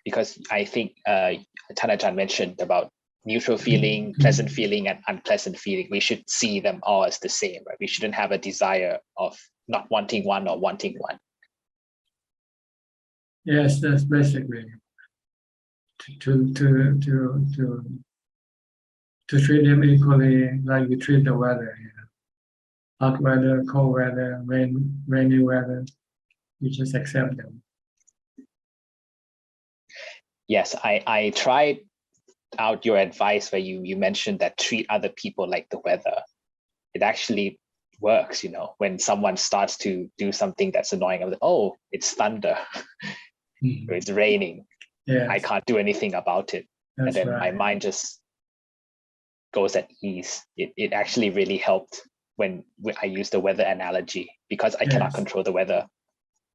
Because I think Ajahn mentioned about neutral feeling, pleasant feeling, and unpleasant feeling. We should see them all as the same, right? We shouldn't have a desire of not wanting one or wanting one. Yes, that's basically to treat them equally like you treat the weather. Hot weather, cold weather, rainy weather. You just accept them. Yes, I tried out your advice where you mentioned that treat other people like the weather. It actually works, when someone starts to do something that's annoying. I'm like, oh, it's thunder. Or it's raining. Yes. I can't do anything about it. That's and then my right. mind just goes at ease. It actually really helped when I use the weather analogy, because I cannot Yes. control the weather.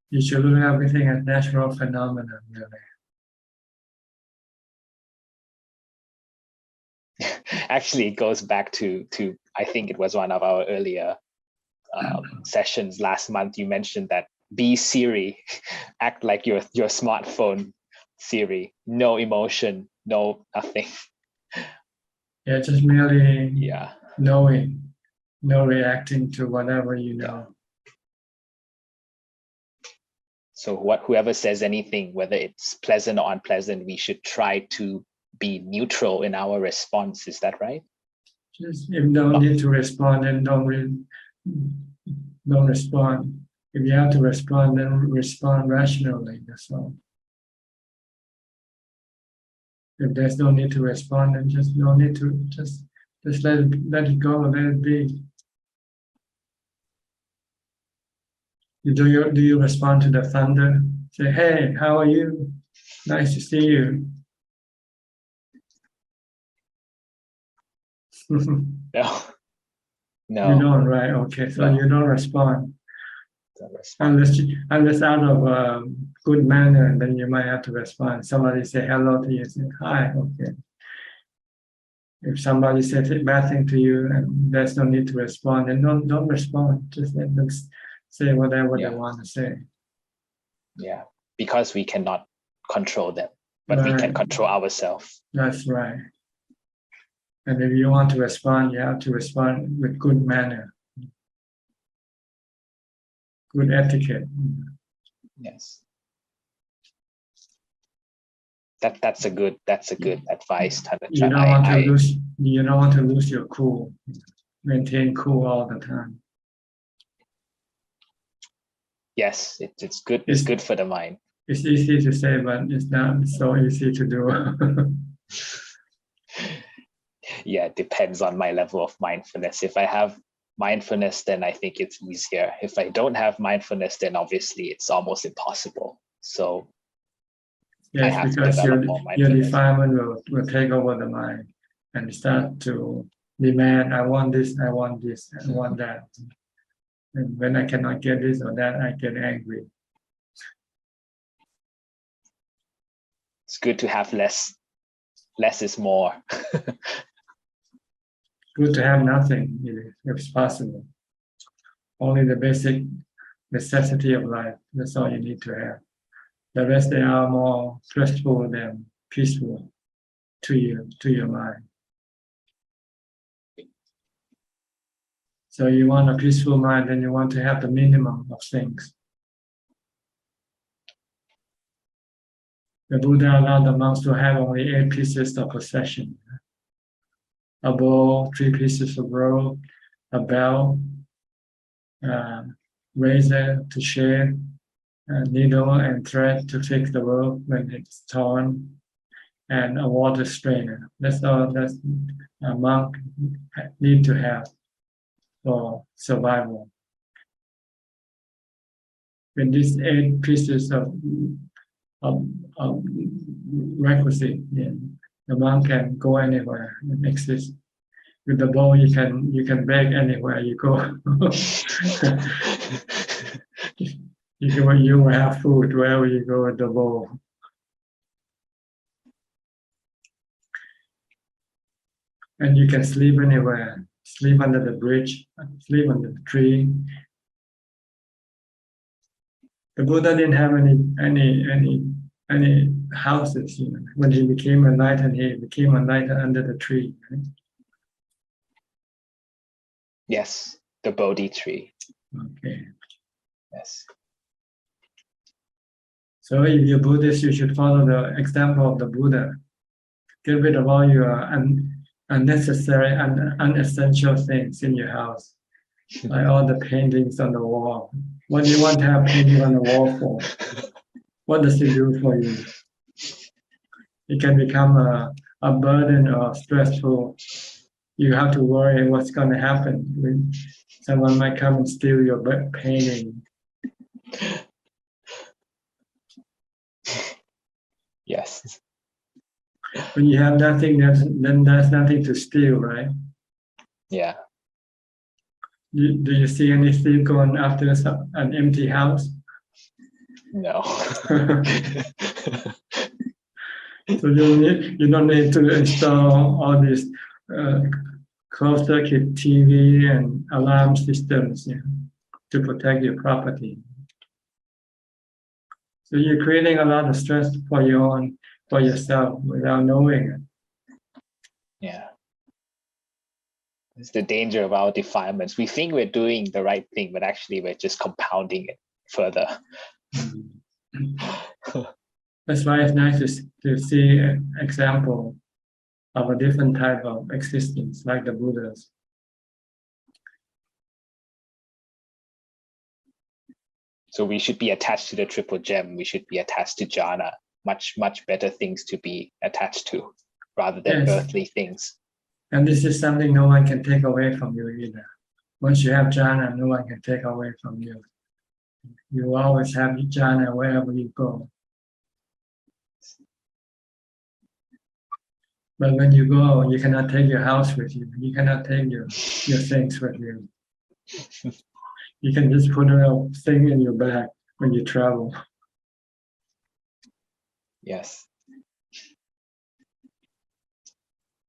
You should look at everything as natural phenomena, really. Actually, it goes back to I think it was one of our earlier sessions last month. You mentioned that be Siri, act like your smartphone Siri, no emotion, no nothing. Yeah, just merely knowing, no reacting to whatever you know. So whoever says anything, whether it's pleasant or unpleasant, we should try to be neutral in our response. Is that right? Just if you don't need to respond, then don't respond. If you have to respond, then respond rationally. That's all. If there's no need to respond, then just no need to just let it go, let it be. Do you respond to the thunder? Say, hey, how are you? Nice to see you. No. You don't, right? Okay, so you don't respond. to respond. Unless out of good manner, then you might have to respond. Somebody say hello to you, say hi, okay. If somebody says a bad thing to you and there's no need to respond, then don't respond. Just let them say whatever they want to say. Yeah, because we cannot control them, but we can control ourselves. That's right. And if you want to respond, you have to respond with good manner, good etiquette. Yes. That's a good advice. You don't want to lose. You don't want to lose your cool. Maintain cool all the time. Yes, it's good. It's good for the mind. It's easy to say, but it's not so easy to do. Yeah, it depends on my level of mindfulness. If I have mindfulness, then I think it's easier. If I don't have mindfulness, then obviously it's almost impossible. So yes, I have because to develop more your mindfulness. defilement will take over the mind and start to demand, I want this, I want this, I want that. And when I cannot get this or that, I get angry. It's good to have less. Less is more. Good to have nothing, if it's possible. Only the basic necessity of life. That's all you need to have. The rest, they are more stressful than peaceful to your mind. So you want a peaceful mind, then you want to have the minimum of things. The Buddha allowed the monks to have only 8 pieces of possession. A bowl, 3 pieces of rope, a bell, razor to shave, a needle and thread to fix the rope when it's torn, and a water strainer. That's all that a monk need to have for survival. With these 8 pieces of requisite, the monk can go anywhere and exist. With the bowl, you can beg anywhere you go. you will have food wherever you go with the bowl. And you can sleep anywhere. Sleep under the bridge, sleep under the tree. The Buddha didn't have any houses. When he became enlightened, he became enlightened under the tree. Right? Yes, the Bodhi tree. Okay. Yes. So if you're Buddhist, you should follow the example of the Buddha. Get rid of all your unnecessary and unessential things in your house, like all the paintings on the wall. What do you want to have painting on the wall for? What does it do for you? It can become a burden or stressful. You have to worry what's going to happen. Someone might come and steal your painting. Yes. When you have nothing, then there's nothing to steal, right? Yeah. Do you see any thief going after an empty house? No. So you don't need to install all these closed circuit TV and alarm systems to protect your property. So you're creating a lot of stress for yourself without knowing it. Yeah. It's the danger of our defilements. We think we're doing the right thing, but actually we're just compounding it further. That's why it's nice to see an example of a different type of existence, like the Buddhas. So we should be attached to the triple gem. We should be attached to jhana. Much, much better things to be attached to rather than earthly things. And this is something no one can take away from you either. Once you have jhana, no one can take away from you. You always have jhana wherever you go. But when you go, you cannot take your house with you. You cannot take your things with you. You can just put a thing in your bag when you travel. Yes.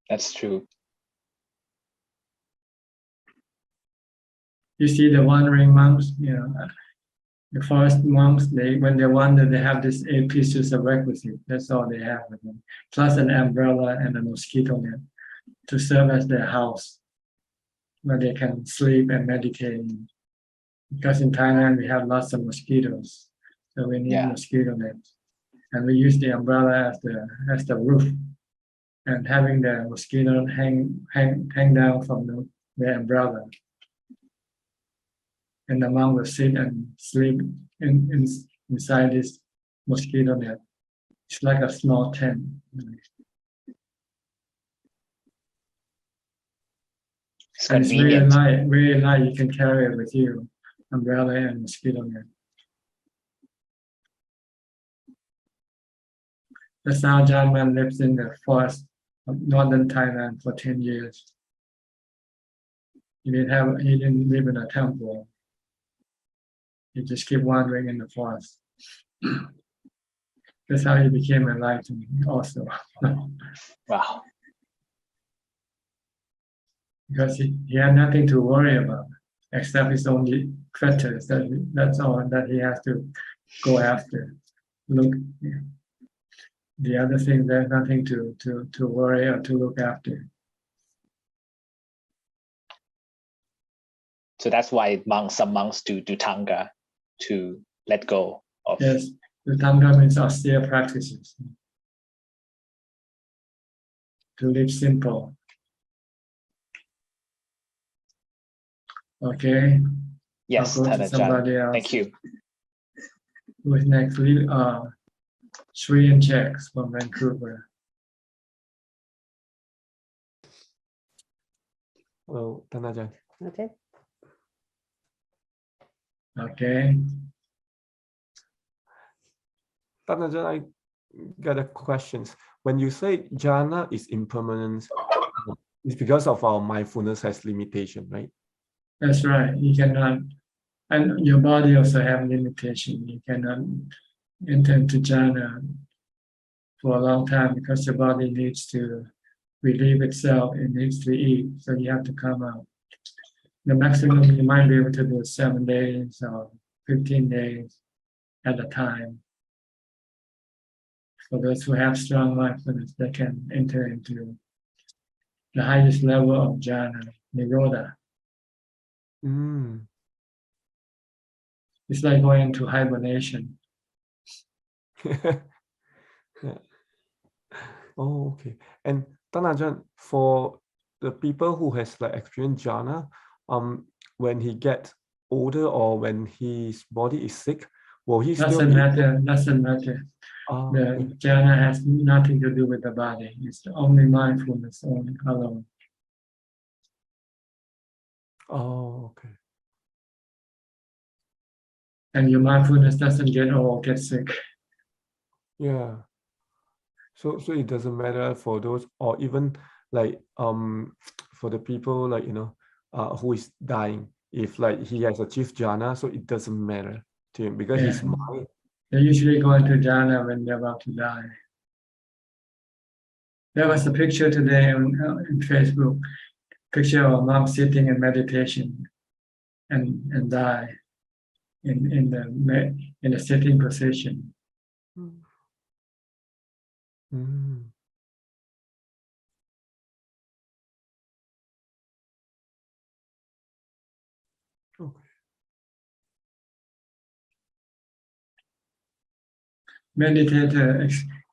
That's true. You see the wandering monks, the forest monks, when they wander, they have these 8 pieces of requisite. That's all they have with them. Plus an umbrella and a mosquito net to serve as their house, where they can sleep and meditate. Because in Thailand, we have lots of mosquitoes. So we need mosquito nets. And we use the umbrella as the roof. And having the mosquito hang down from the umbrella. And the monk will sit and sleep inside this mosquito net. It's like a small tent. And it's really light. You can carry it with you, umbrella and mosquito net. That's how Ajahn lives in the forest of northern Thailand for 10 years. He didn't live in a temple. He just kept wandering in the forest. That's how he became enlightened also. Wow. Because he had nothing to worry about except his own fetters. That's all that he has to go after. The other thing, there's nothing to worry or to look after. So that's why some monks do Tanga to let go of. Yes, the Dhamma means austere practices. To live simple. Okay. Yes, I'll go to somebody else. Thank you. Who is next? Sri and Checks from Vancouver. Hello, Tanajan. Okay. Okay. Tanajan, I got a question. When you say jhana is impermanent, it's because of our mindfulness has limitation, right? That's right. You cannot, and your body also have limitation. You cannot enter into jhana for a long time because your body needs to relieve itself. It needs to eat, so you have to come out. The maximum you might be able to do is 7 days or 15 days at a time. For those who have strong mindfulness, they can enter into the highest level of jhana, nirodha. It's like going into hibernation. Yeah. Oh, okay. And Tanajan, for the people who has like experienced jhana, when he gets older or when his body is sick, will he still Doesn't matter. The jhana has nothing to do with the body. It's only mindfulness only alone. Oh, okay. And your mindfulness doesn't get old or get sick. Yeah. So it doesn't matter for those, or even like for the people like who is dying. If like he has achieved jhana, so it doesn't matter to him because his mind. They usually go into jhana when they're about to die. There was a picture today in Facebook, picture of a monk sitting in meditation and die in the sitting position. Okay.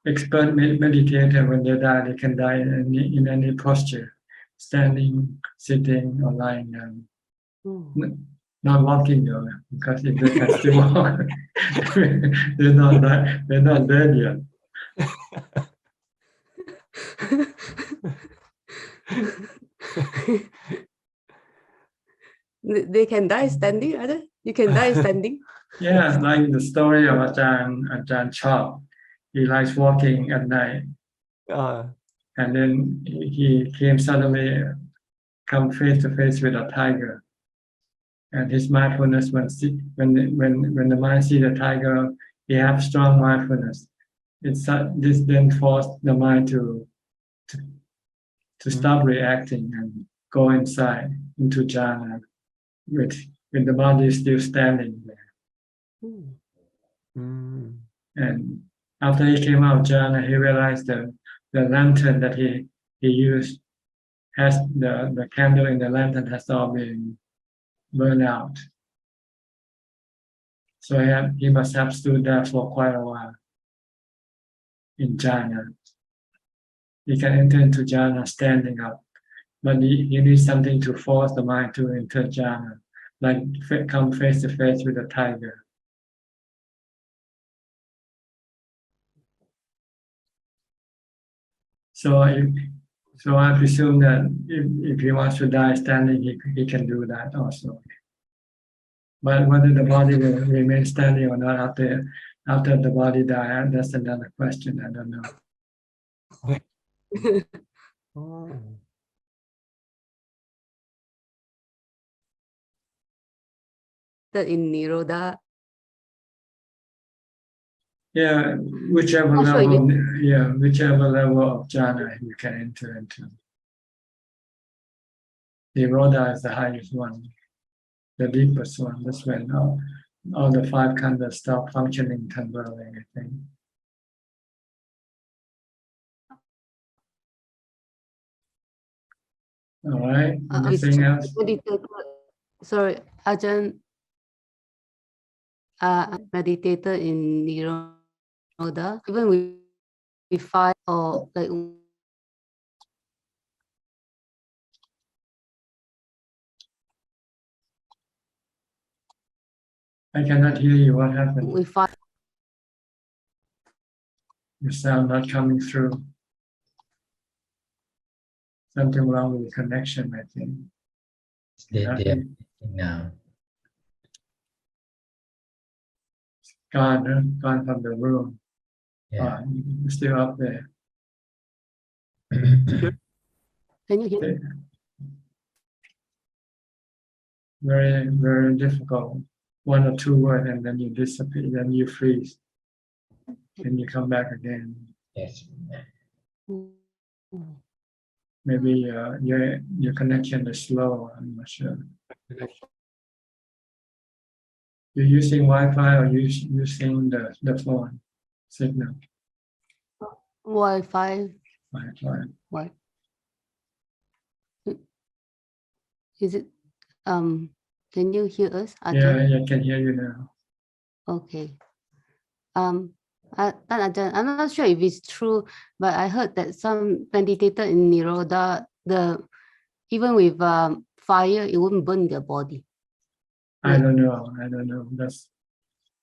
Expert meditator, when they die, they can die in any posture, standing, sitting, or lying down. Not walking though, because if they can still walk, they're not dead yet. They can die standing, are they? You can die standing. Yeah, like the story of Ajahn Chop. He likes walking at night. And then he came suddenly come face to face with a tiger. And his mindfulness when the mind see the tiger, he have strong mindfulness. This then forced the mind to stop reacting and go inside into jhana with the body still standing there. And after he came out of jhana, he realized the lantern that he used has the candle in the lantern has all been burned out. So he must have stood there for quite a while in jhana. He can enter into jhana standing up, but he needs something to force the mind to enter jhana, like come face to face with a tiger. So I presume that if he wants to die standing, he can do that also. But whether the body will remain standing or not after the body dies, that's another question. I don't know. That in Nirodha. Yeah, whichever level of jhana you can enter into. Nirodha is the highest one, the deepest one. That's when all the five khandhas stop functioning temporarily, I think. All right. Anything else? Sorry, Ajahn. Meditated in Nirodha, even with fire or like. I cannot hear you. What happened? With fire. Your sound not coming through. Something wrong with the connection, I think. They are now. Gone from the room. Yeah. You're still up there. Can you hear? Very, very difficult. One or two words, and then you disappear, then you freeze. Then you come back again. Yes. Maybe your connection is slow. I'm not sure. You're using Wi-Fi or using the phone signal? Wi-Fi. Wi-Fi. Is it? Can you hear us? Yeah, I can hear you now. Okay. Ajahn, I'm not sure if it's true, but I heard that some meditated in Nirodha, even with fire, it wouldn't burn their body. I don't know.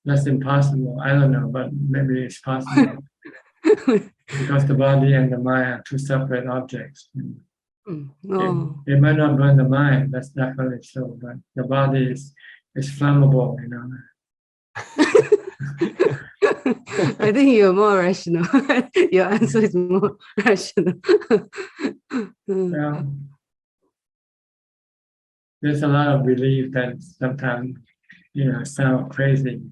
That's impossible. I don't know, but maybe it's possible. Because the body and the mind are two separate objects. It might not burn the mind, that's definitely so, but the body is flammable, you know. I think you're more rational. Your answer is more rational. Well, there's a lot of belief that sometimes, sound crazy.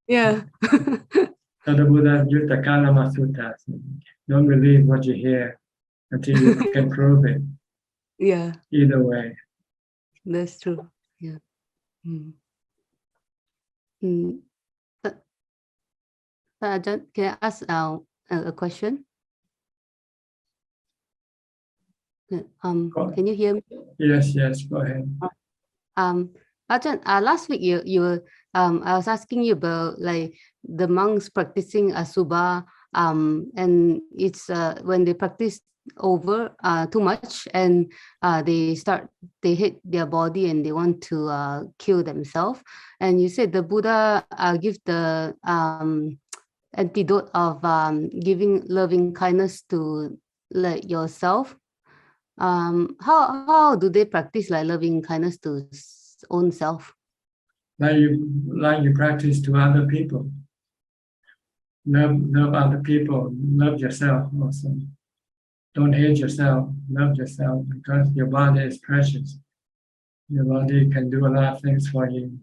Yeah. So the Buddha used the Kalama Sutta. Don't believe what you hear until you can prove it. Yeah. Either way. That's true. Yeah. Ajahn, can I ask a question? Can you hear me? Yes, go ahead. Ajahn, last week you were I was asking you about like the monks practicing asubha, and it's when they practice over too much and they hate their body and they want to kill themselves. And you said the Buddha give the antidote of giving loving kindness to like yourself. How do they practice like loving kindness to own self? Like you practice to other people. Love other people. Love yourself also. Don't hate yourself. Love yourself because your body is precious. Your body can do a lot of things for you.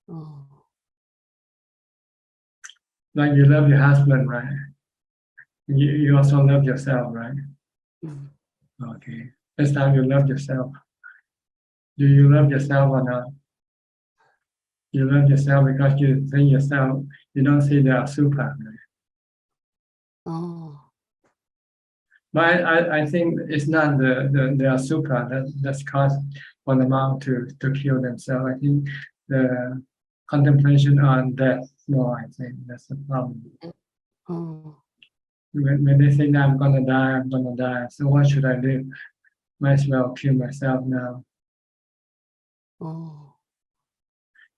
Oh. Like you love your husband, right? You also love yourself, right? Mm. Okay. That's how you love yourself. Do you love yourself or not? You love yourself because you think yourself, you don't see the super, right? Oh. But I think it's not the super that's caused for the monk to kill themselves. I think the contemplation on death more, I think that's the problem. Oh. When they think I'm gonna die, so what should I do? Might as well kill myself now. Oh.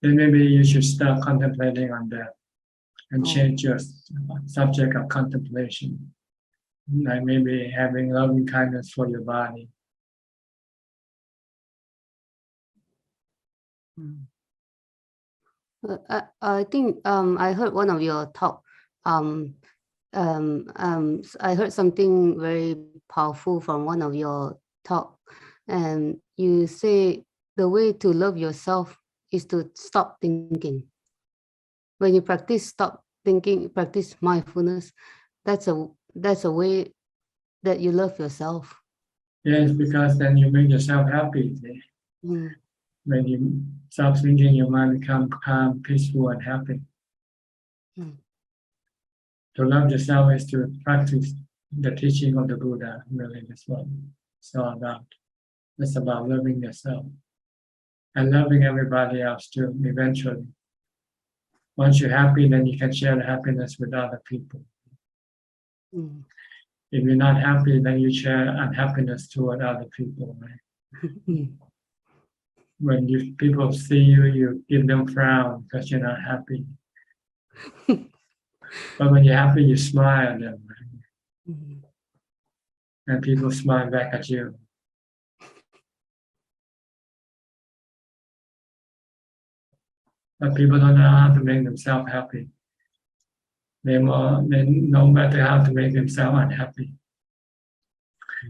Then maybe you should start contemplating on death and Oh. change your subject of contemplation. Like maybe having loving kindness for your body. I think I heard one of your talk. I heard something very powerful from one of your talk, and you say the way to love yourself is to stop thinking. When you practice stop thinking, practice mindfulness, that's a way that you love yourself. Yes, because then you make yourself happy. Mm. When you stop thinking, your mind becomes calm, peaceful, and happy. Mm. To love yourself is to practice the teaching of the Buddha. Really, that's what it's all about. It's about loving yourself and loving everybody else too. Eventually, once you're happy, then you can share the happiness with other people. Mm. If you're not happy, then you share unhappiness toward other people, right? Mm. When people see you, you give them frown because you're not happy. But when you're happy, you smile at them, right? Mm. And people smile back at you. But people don't know how to make themselves happy. They know better how to make themselves unhappy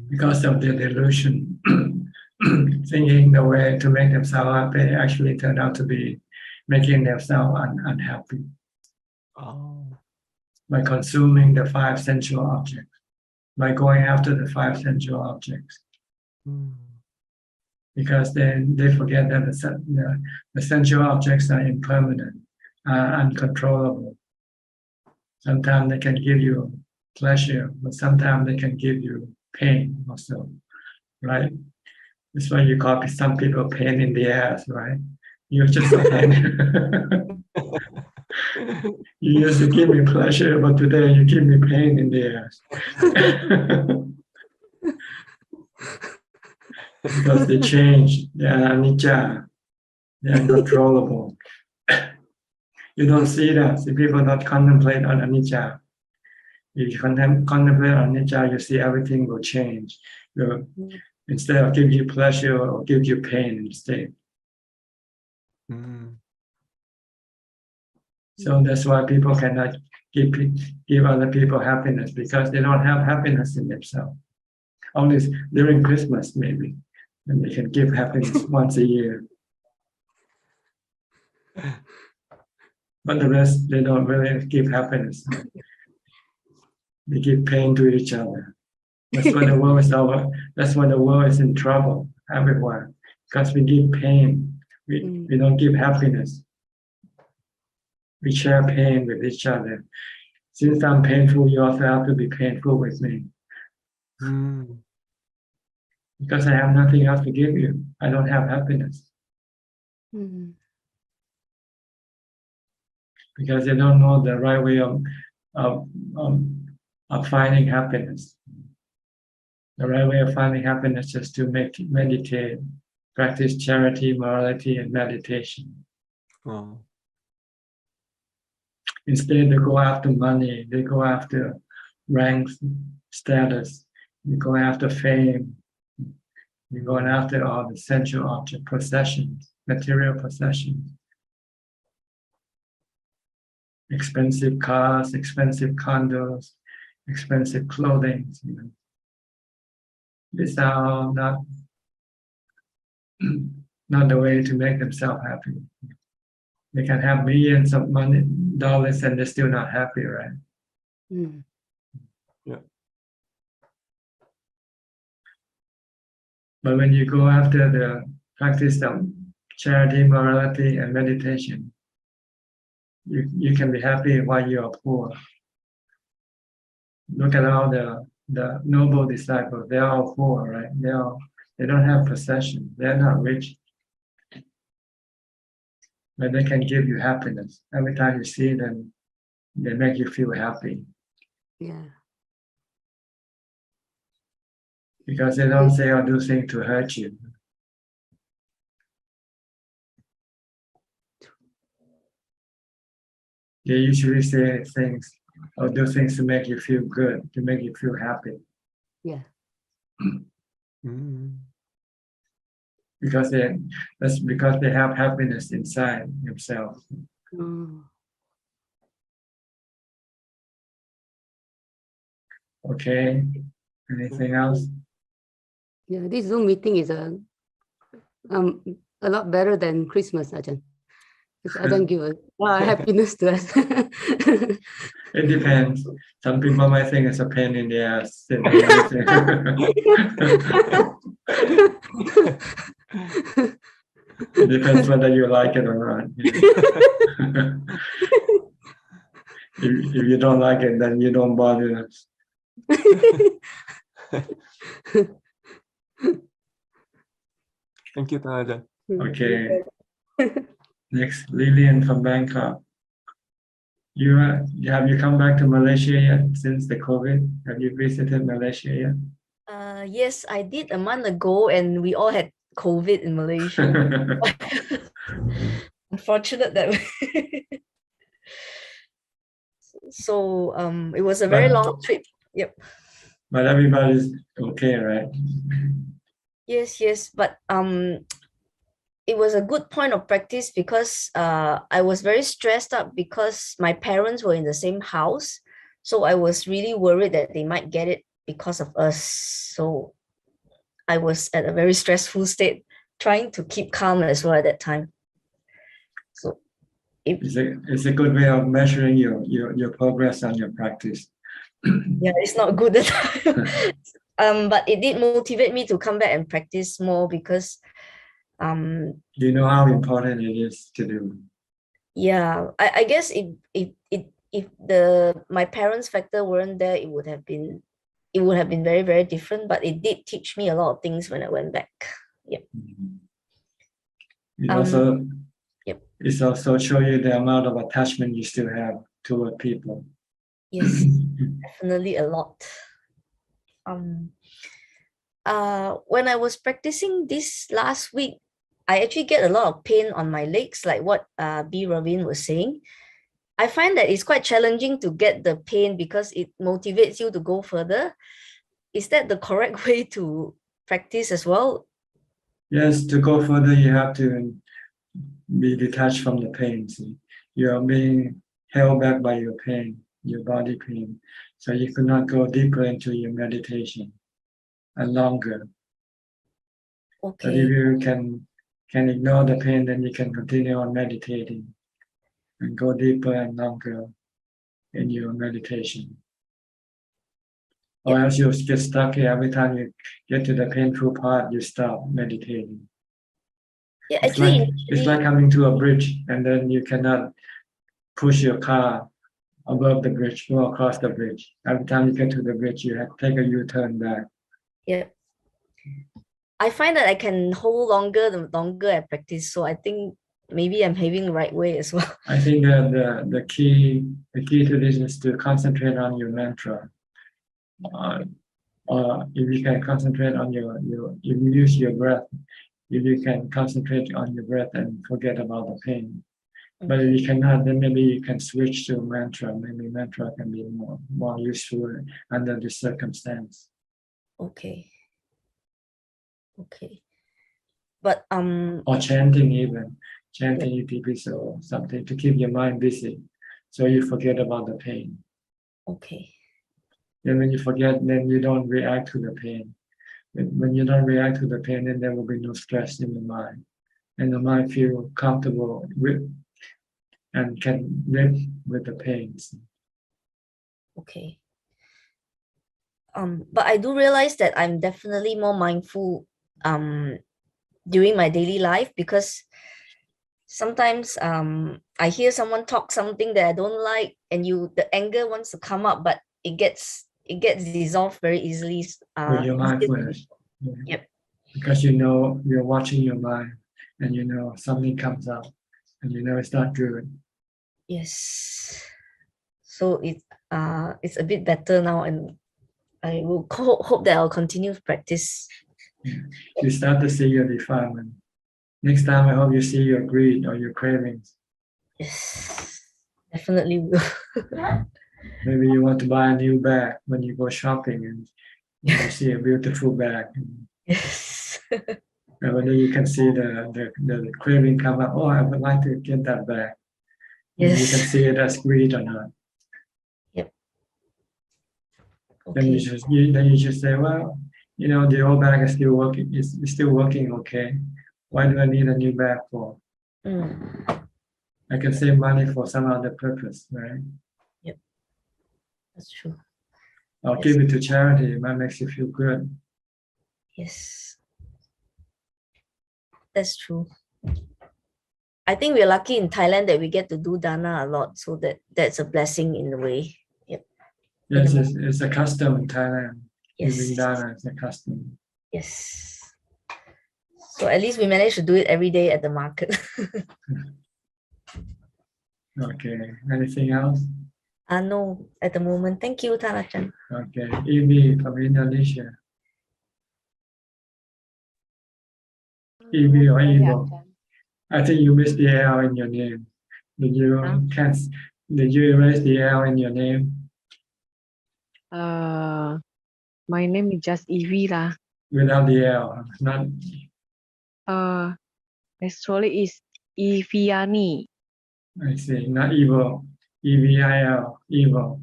because of their delusion. Thinking the way to make themselves happy actually turned out to be making themselves unhappy. Oh. By consuming the 5 sensual objects, by going after the 5 sensual objects. Mm. Because then they forget that the sensual objects are impermanent, uncontrollable. Sometimes they can give you pleasure, but sometimes they can give you pain also, right? That's why you call some people pain in the ass, right? You're just a pain. You used to give me pleasure, but today you give me pain in the ass. Because they change, they are anicca, they are uncontrollable. You don't see that. See, people don't contemplate on anicca. If you contemplate on anicca, you see everything will change. Instead of give you pleasure or give you pain instead. Mm. So that's why people cannot give other people happiness, because they don't have happiness in themselves. Only during Christmas, maybe, and they can give happiness once a year. But the rest, they don't really give happiness. They give pain to each other. That's when the world is over. That's when the world is in trouble everywhere, because we give pain. We don't give happiness. We share pain with each other. Since I'm painful, you also have to be painful with me. Mm. Because I have nothing else to give you. I don't have happiness. Mm. Because they don't know the right way of finding happiness. The right way of finding happiness is to meditate, practice charity, morality, and meditation. Oh. Instead, they go after money, they go after ranks, status, they go after fame, they're going after all the sensual object possessions, material possessions. Expensive cars, expensive condos, expensive clothing. These are all not not the way to make themselves happy. They can have millions of dollars and they're still not happy, right? Mm. Yeah. But when you go after the practice of charity, morality, and meditation, you can be happy while you are poor. Look at all the noble disciples; they're all poor, right? They don't have possession. They're not rich, but they can give you happiness. Every time you see them, they make you feel happy Yeah. because they don't say or do things to hurt you. They usually say things or do things to make you feel good, to make you feel happy. Yeah. Mm. Because that's because they have happiness inside themselves. Mm. Okay. Anything else? Yeah, this Zoom meeting is a lot better than Christmas, Ajahn. Because Ajahn give a lot of happiness to us. It depends. Some people might think it's a pain in the ass. It depends whether you like it or not. If you don't like it, then you don't bother us. Thank you, Ajahn. Okay. Next, Lillian from Bangkok. Have you come back to Malaysia yet since the COVID? Have you visited Malaysia yet? Yes, I did a month ago, and we all had COVID in Malaysia. Unfortunate that way. So it was a very long trip. Yep. But everybody's okay, right? Yes, but it was a good point of practice because I was very stressed out because my parents were in the same house. So I was really worried that they might get it because of us. So I was at a very stressful state, trying to keep calm as well at that time. So it's a good way of measuring your progress on your practice. Yeah, it's not good at time. But it did motivate me to come back and practice more because you know how important it is to do. Yeah, I guess if my parents' factor weren't there, it would have been very, very different. But it did teach me a lot of things when I went back. Yep. It's also show you the amount of attachment you still have toward people. Yes, definitely a lot. When I was practicing this last week, I actually get a lot of pain on my legs, like what B. Ravin was saying. I find that it's quite challenging to get the pain because it motivates you to go further. Is that the correct way to practice as well? Yes, to go further, you have to be detached from the pain. See? You are being held back by your pain, your body pain. So you could not go deeper into your meditation and longer. Okay. But if you can ignore the pain, then you can continue on meditating and go deeper and longer in your meditation. Or else you get stuck here. Every time you get to the painful part, you stop meditating. Yeah, it's like coming to a bridge and then you cannot push your car above the bridge, go across the bridge. Every time you get to the bridge, you have to take a U-turn back. Yeah. I find that I can hold longer the longer I practice. So I think maybe I'm having the right way as well. I think that the key to this is to concentrate on your mantra. If you can concentrate on if you use your breath, if you can concentrate on your breath and forget about the pain. But if you cannot, then maybe you can switch to mantra. Maybe mantra can be more useful under the circumstance. Okay. But or chanting even. Chanting EPPs or something to keep your mind busy so you forget about the pain. Okay. Then when you forget, then you don't react to the pain. When you don't react to the pain, then there will be no stress in the mind, and the mind feel comfortable with and can live with the pains. Okay. But I do realize that I'm definitely more mindful during my daily life, because sometimes I hear someone talk something that I don't like, and the anger wants to come up, but it gets dissolved very easily. With your easier to- mindfulness. Yep. Because you know you're watching your mind, and you know something comes up, and you know it's not good. Yes. So it's a bit better now, and I will hope that I'll continue to practice. You start to see your defilement. Next time, I hope you see your greed or your cravings. Yes, definitely will. Maybe you want to buy a new bag when you go shopping, and you see a beautiful bag. Yes. And then you can see the craving come up. Oh, I would like to get that bag. And you can Yes. see it as greed or not. Yep. Then Okay. you just say, well, you know, the old bag is still working. It's still working okay. Why do I need a new bag for? I can save money for some other purpose, right? Yep. That's true. I'll Yes. give it to charity. It might make you feel good. Yes. That's true. I think we're lucky in Thailand that we get to do dana a lot, so that's a blessing in a way. Yep. Yes, it's a custom in Thailand. Yes. Giving dana is a custom. Yes. So at least we managed to do it every day at the market. Okay. Anything else? No, at the moment. Thank you, Thanachan. Okay. Evie from Indonesia. Evie or Evo. I think you missed the L in your name. Did you Did you erase the L in your name? My name is just Evie lah. Without the L, not Actually is Eviani. I see, not evil. EVIL, evil.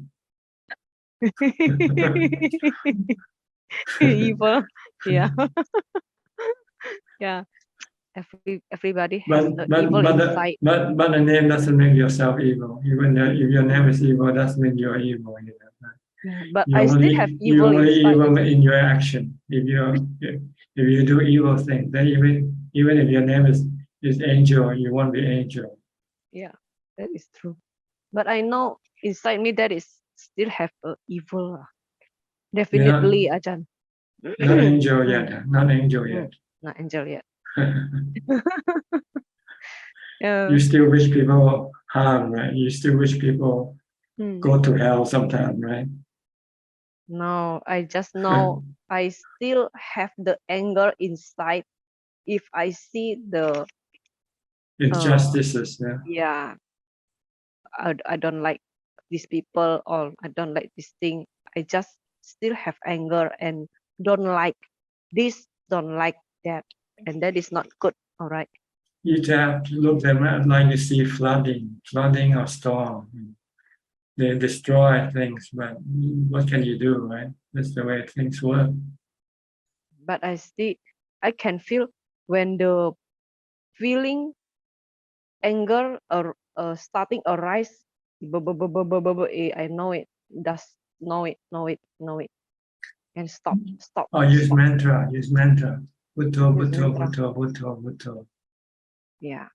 Evil. Yeah. Yeah. Everybody has evil inside. But the name doesn't make yourself evil. Even if your name is evil, doesn't mean you're evil. You know? Yeah, but You I still only, have you evil only inside. evil in your action. If you do evil things, then even if your name is angel, you won't be angel. Yeah, that is true. But I know inside me that is still have evil. Definitely, Ajahn. Not angel yet. Not angel yet. Not angel yet. You still wish people harm, right? You still wish people go to hell sometime, right? No, I just know I still have the anger inside if I see the injustices. Yeah, I don't like these people, or I don't like this thing. I just still have anger and don't like this, don't like that, and that is not good. All right. You have to look them at like you see flooding or storm. They destroy things, but what can you do, right? That's the way things work. But I can feel when the feeling anger or starting arise. I know it. Just know it. And stop. Oh, use mantra. Bhutto, bhutto, bhutto, bhutto, bhutto. Yeah.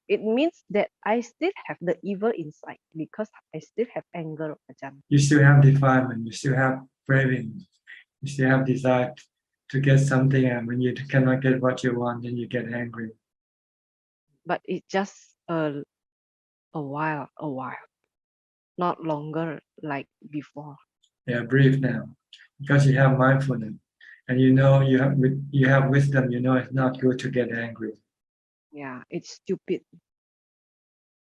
It means that I still have the evil inside because I still have anger, Ajahn. You still have defilement. You still have cravings. You still have desire to get something, and when you cannot get what you want, then you get angry. But it's just a while, not longer like before. Yeah, breathe now, because you have mindfulness, and you know you have wisdom. You know it's not good to get angry. Yeah, it's stupid.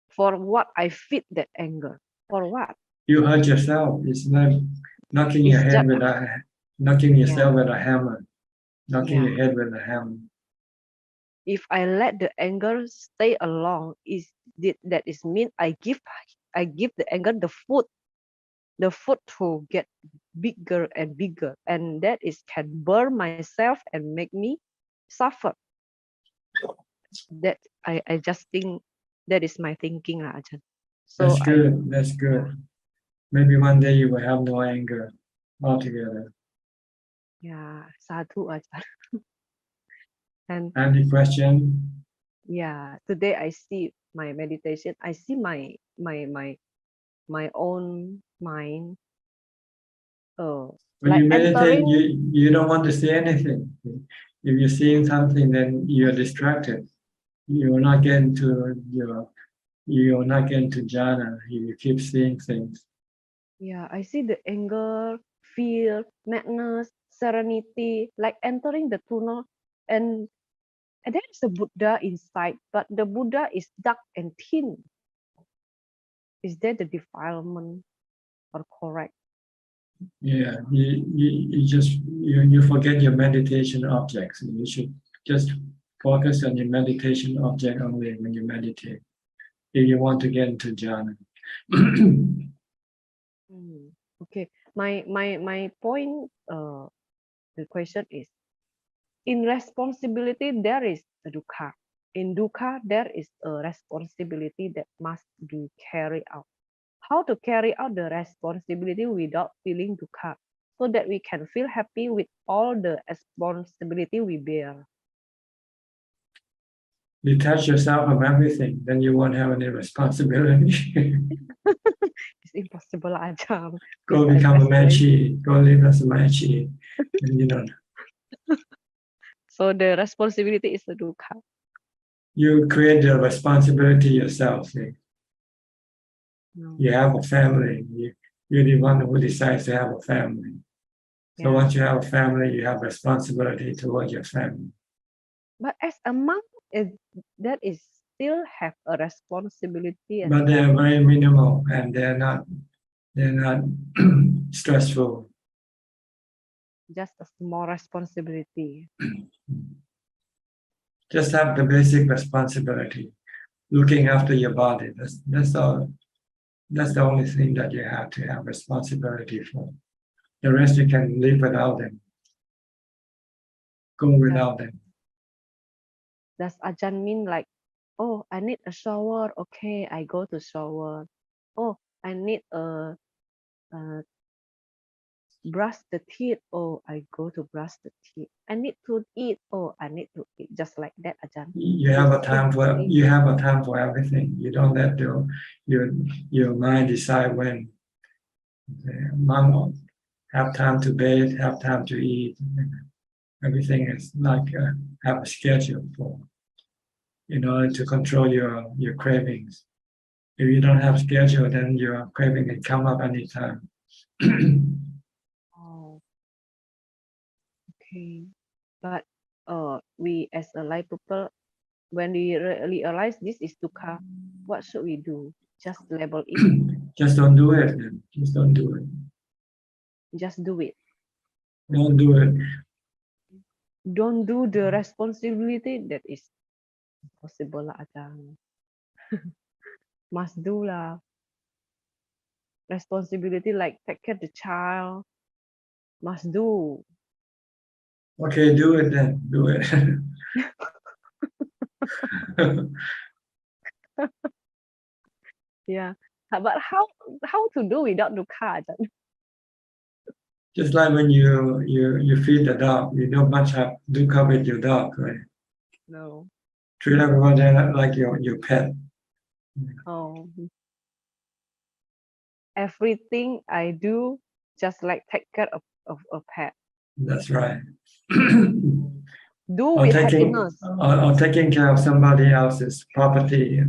For what I feed that anger? For what? You hurt yourself. It's not knocking your head with knocking yourself with a hammer. Knocking your head with a hammer. If I let the anger stay along, that is mean I give the anger the food the food to get bigger and bigger, and that is can burn myself and make me suffer. That I just think that is my thinking, Ajahn. So That's good. That's good. Maybe one day you will have no anger altogether. Yeah, sadhu, Ajahn. And Any question? yeah, today I see my meditation. I see my own mind. When Like you meditate, entering. you don't want to see anything. If you're seeing something, then you're distracted. You will not get into you will not get into jhana. You keep seeing things. Yeah, I see the anger, fear, madness, serenity, like entering the tunnel, and there is a Buddha inside, but the Buddha is dark and thin. Is that the defilement or correct? Yeah, you forget your meditation objects. You should just focus on your meditation object only when you meditate. If you want to get into jhana. Okay, my point. The question is, in responsibility there is a dukkha. In dukkha there is a responsibility that must be carried out. How to carry out the responsibility without feeling dukkha, so that we can feel happy with all the responsibility we bear? Detach yourself from everything, then you won't have any responsibility. It's impossible, Ajahn. Go become a manchi. Go live as a manchi, and you know. So the responsibility is the dukkha. You create the responsibility yourself. See? You have a family. You're the one who decides to have a family. So once you have a family, you have responsibility towards your family. But as a monk, that is still have a responsibility. But they are very minimal, and they're not stressful. Just a small responsibility. Just have the basic responsibility, looking after your body. That's all. That's the only thing that you have to have responsibility for. The rest you can live without them. Go without them. Does Ajahn mean like, oh, I need a shower? Okay, I go to shower. Oh, I need a brush the teeth. Oh, I go to brush the teeth. I need to eat. Oh, I need to eat. Just like that, Ajahn. You have a time for everything. You don't let your mind decide when. Monk have time to bathe, have time to eat. Everything is like have a schedule for, in order to control your cravings. If you don't have schedule, then your craving can come up anytime. Oh, okay. But we as a lay people, when we realize this is dukkha, what should we do? Just label it. Just don't do it. Just don't do it. Just do it. Don't do it. Don't do the responsibility. That is impossible, lah, Ajahn. Must do lah. Responsibility like take care of the child. Must do. Okay, do it then. Do it. Yeah, but how to do without dukkha, Ajahn? Just like when you feed the dog, you don't much have dukkha with your dog, right? No. Treat everybody like your pet. Oh. Everything I do, just like take care of a pet. That's right. Do with happiness. Or taking care of somebody else's property.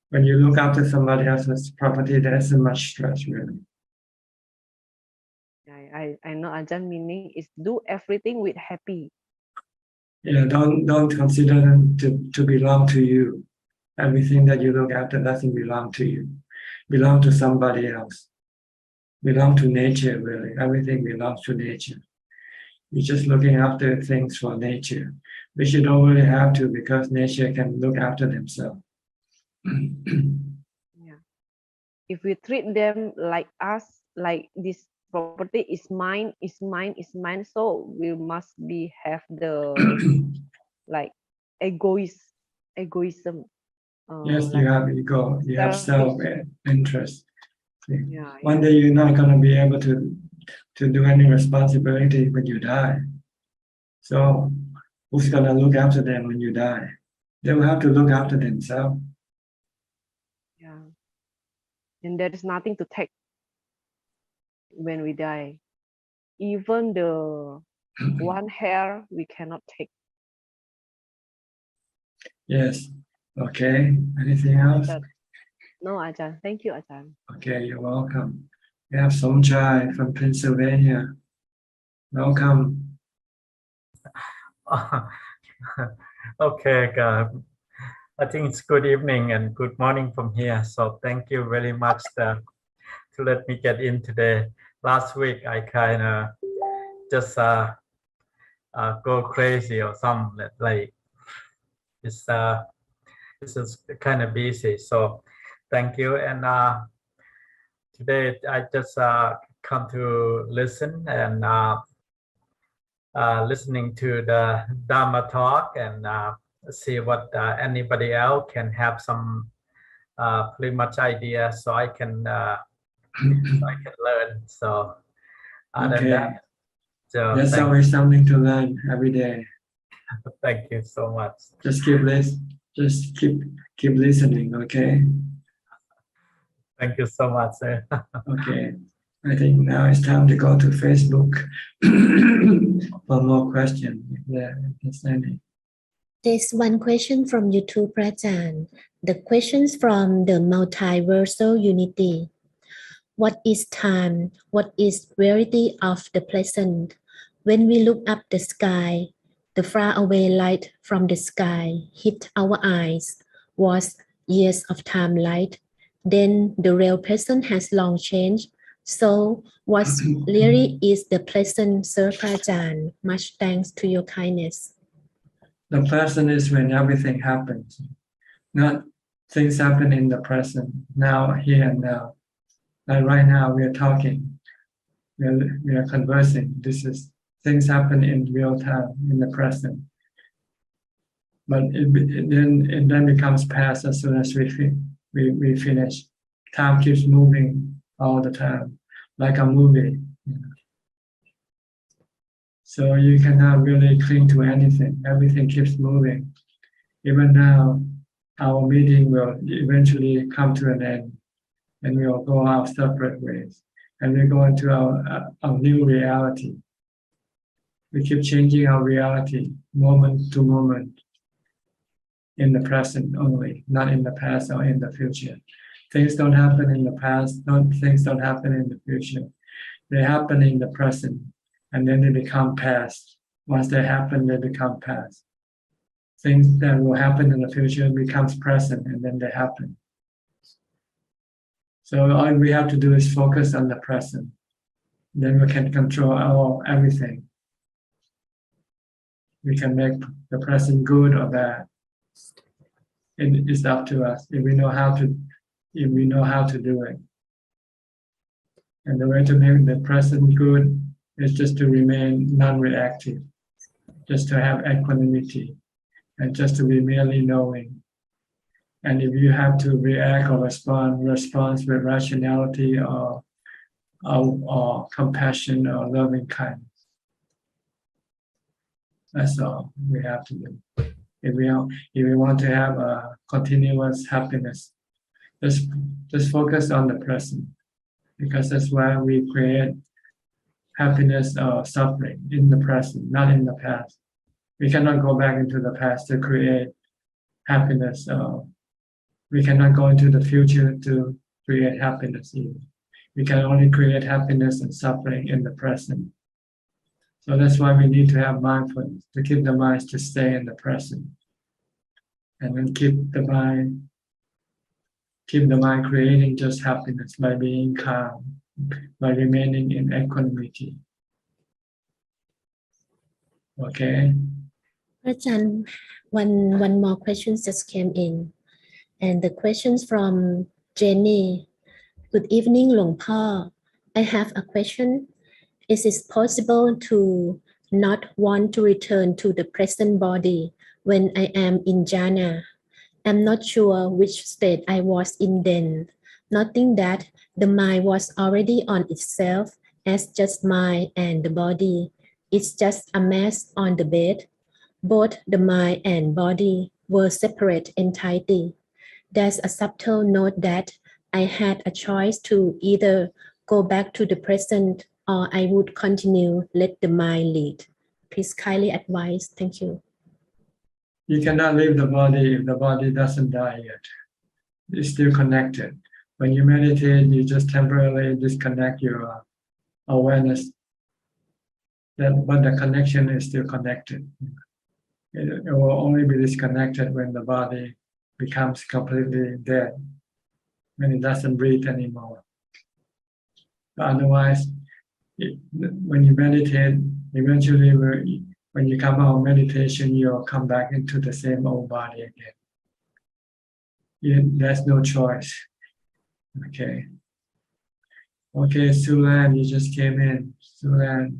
When you look after somebody else's property, there isn't much stress, really. I know Ajahn meaning is do everything with happy. Yeah, don't consider them to belong to you. Everything that you look after doesn't belong to you. Belong to somebody else. Belong to nature, really. Everything belongs to nature. You're just looking after things for nature, which you don't really have to, because nature can look after themselves. Yeah. if we treat them like us, like this property is mine, is mine, is mine, so we must be have the like egoism. Yes, you Like have ego, you have selfish. self-interest. Yeah, One day you're not going to be able to do any responsibility when you die. So who's going to look after them when you die? They will have to look after themselves. Yeah. And there is nothing to take when we die. Even the one hair we cannot take. Yes. Okay. Anything else? No, Ajahn. Thank you, Ajahn. Okay, you're welcome. We have Somchai from Pennsylvania. Welcome. Okay, I think it's good evening and good morning from here. So thank you very much to let me get in today. Last week I kind of just go crazy or something like it's is kind of busy. So thank you. And today I just come to listen and listening to the Dhamma talk and see what anybody else can have some pretty much idea, so I can learn. So other than that, so There's always something to learn every day. Thank you so much. Just keep listening, okay? Thank you so much, sir. Okay. I think now it's time to go to Facebook for more questions. If there's any. There's one question from YouTube, Ajahn. The questions from the multiversal unity. What is time? What is reality of the present? When we look up the sky, the faraway light from the sky hit our eyes, was years of time light. Then the real present has long changed. So what really is the present, Sir Prajan? Much thanks to your kindness. The present is when everything happens, not things happen in the present, now, here and now. Like right now, we are talking, we are conversing. This is things happen in real time, in the present. But it then becomes past as soon as we finish. Time keeps moving all the time, like a movie. So you cannot really cling to anything. Everything keeps moving. Even now, our meeting will eventually come to an end, and we will go our separate ways, and we go into our new reality. We keep changing our reality moment to moment in the present only, not in the past or in the future. Things don't happen in the past, things don't happen in the future. They happen in the present, and then they become past. Once they happen, they become past. Things that will happen in the future becomes present, and then they happen. So all we have to do is focus on the present. Then we can control everything. We can make the present good or bad. It's up to us if we know how to do it. And the way to make the present good is just to remain non-reactive, just to have equanimity, and just to be merely knowing. And if you have to react or respond with rationality or compassion or loving kindness. That's all we have to do. If we want to have a continuous happiness, just focus on the present, because that's why we create happiness or suffering in the present, not in the past. We cannot go back into the past to create happiness. We cannot go into the future to create happiness either. We can only create happiness and suffering in the present. So that's why we need to have mindfulness, to keep the mind to stay in the present. And then keep the mind creating just happiness by being calm, by remaining in equanimity. Okay? Ajahn, one more question just came in. And the questions from Jenny. Good evening, Luang Pa. I have a question. Is it possible to not want to return to the present body when I am in jhana? I'm not sure which state I was in then, noting that the mind was already on itself as just mind and the body. It's just a mess on the bed. Both the mind and body were separate entirety. There's a subtle note that I had a choice to either go back to the present or I would continue, let the mind lead. Please kindly advise. Thank you. You cannot leave the body if the body doesn't die yet. It's still connected. When you meditate, you just temporarily disconnect your awareness, but the connection is still connected. It will only be disconnected when the body becomes completely dead, when it doesn't breathe anymore. But otherwise, when you meditate, eventually when you come out of meditation, you'll come back into the same old body again. There's no choice. Okay. Okay, Sulan, you just came in. Sulan.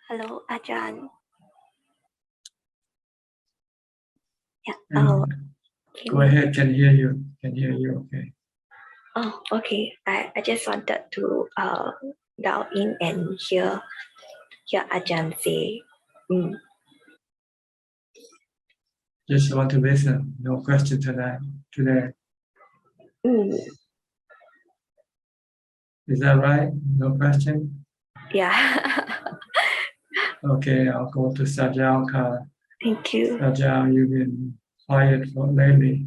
Hello, Ajahn. Yeah. Go ahead, can hear you. Can hear you. Okay. Oh, okay. I just wanted to dial in and hear Ajahn say. Just want to listen. No question today. Is that right? No question? Yeah. Okay, I'll go to Sajal. Thank you. Sajal, you've been quiet for lately.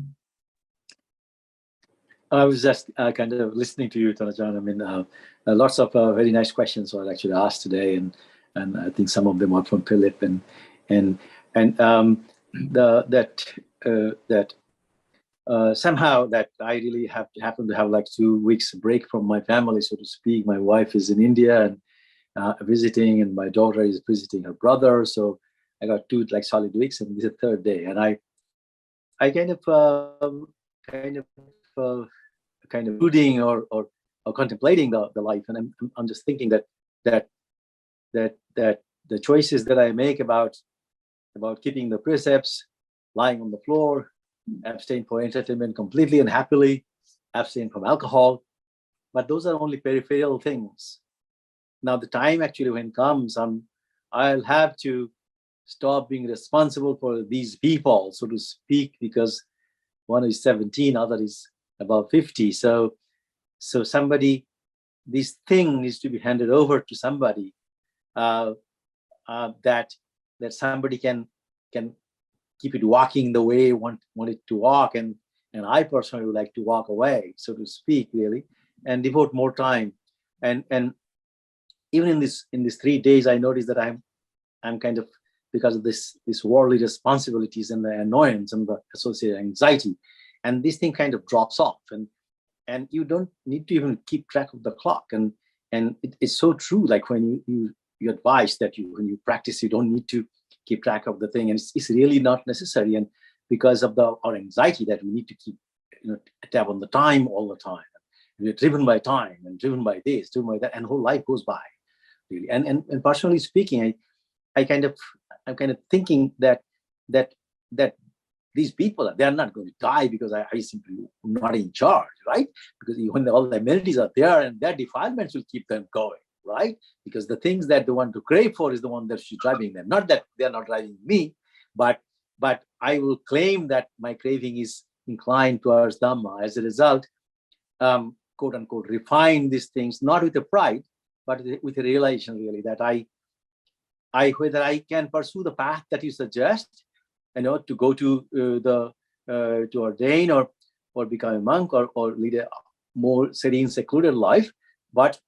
I was just kind of listening to you, Tanajan. I mean, lots of very nice questions were actually asked today, and I think some of them are from Philip, somehow that I really happen to have like 2 weeks break from my family, so to speak. My wife is in India and visiting, and my daughter is visiting her brother. So I got 2 like solid weeks, and this is the 3rd day, and I kind of brooding or contemplating the life, and I'm just thinking that the choices that I make about keeping the precepts, lying on the floor, abstain for entertainment completely and happily, abstain from alcohol, but those are only peripheral things. Now the time actually when it comes, I'll have to stop being responsible for these people, so to speak, because one is 17, other is about 50. So somebody, this thing needs to be handed over to somebody that somebody can keep it walking the way want it to walk, and I personally would like to walk away, so to speak, really, and devote more time. And even in these 3 days, I noticed that I'm kind of, because of this worldly responsibilities and the annoyance and the associated anxiety, and this thing kind of drops off, and you don't need to even keep track of the clock. And it's so true, like when you advise that when you practice, you don't need to keep track of the thing, and it's really not necessary. And because of our anxiety that we need to keep a tab on the time all the time, we're driven by time and driven by this, driven by that, and whole life goes by, really. And personally speaking, I'm kind of thinking that these people, they are not going to die because I simply am not in charge, right? Because when all the amenities are there, and their defilements will keep them going, right? Because the things that they want to crave for is the one that's driving them. Not that they're not driving me, but I will claim that my craving is inclined towards Dhamma. As a result, quote unquote, refine these things, not with a pride, but with a realization, really, that whether I can pursue the path that you suggest, to go to to ordain or become a monk or lead a more serene, secluded life, but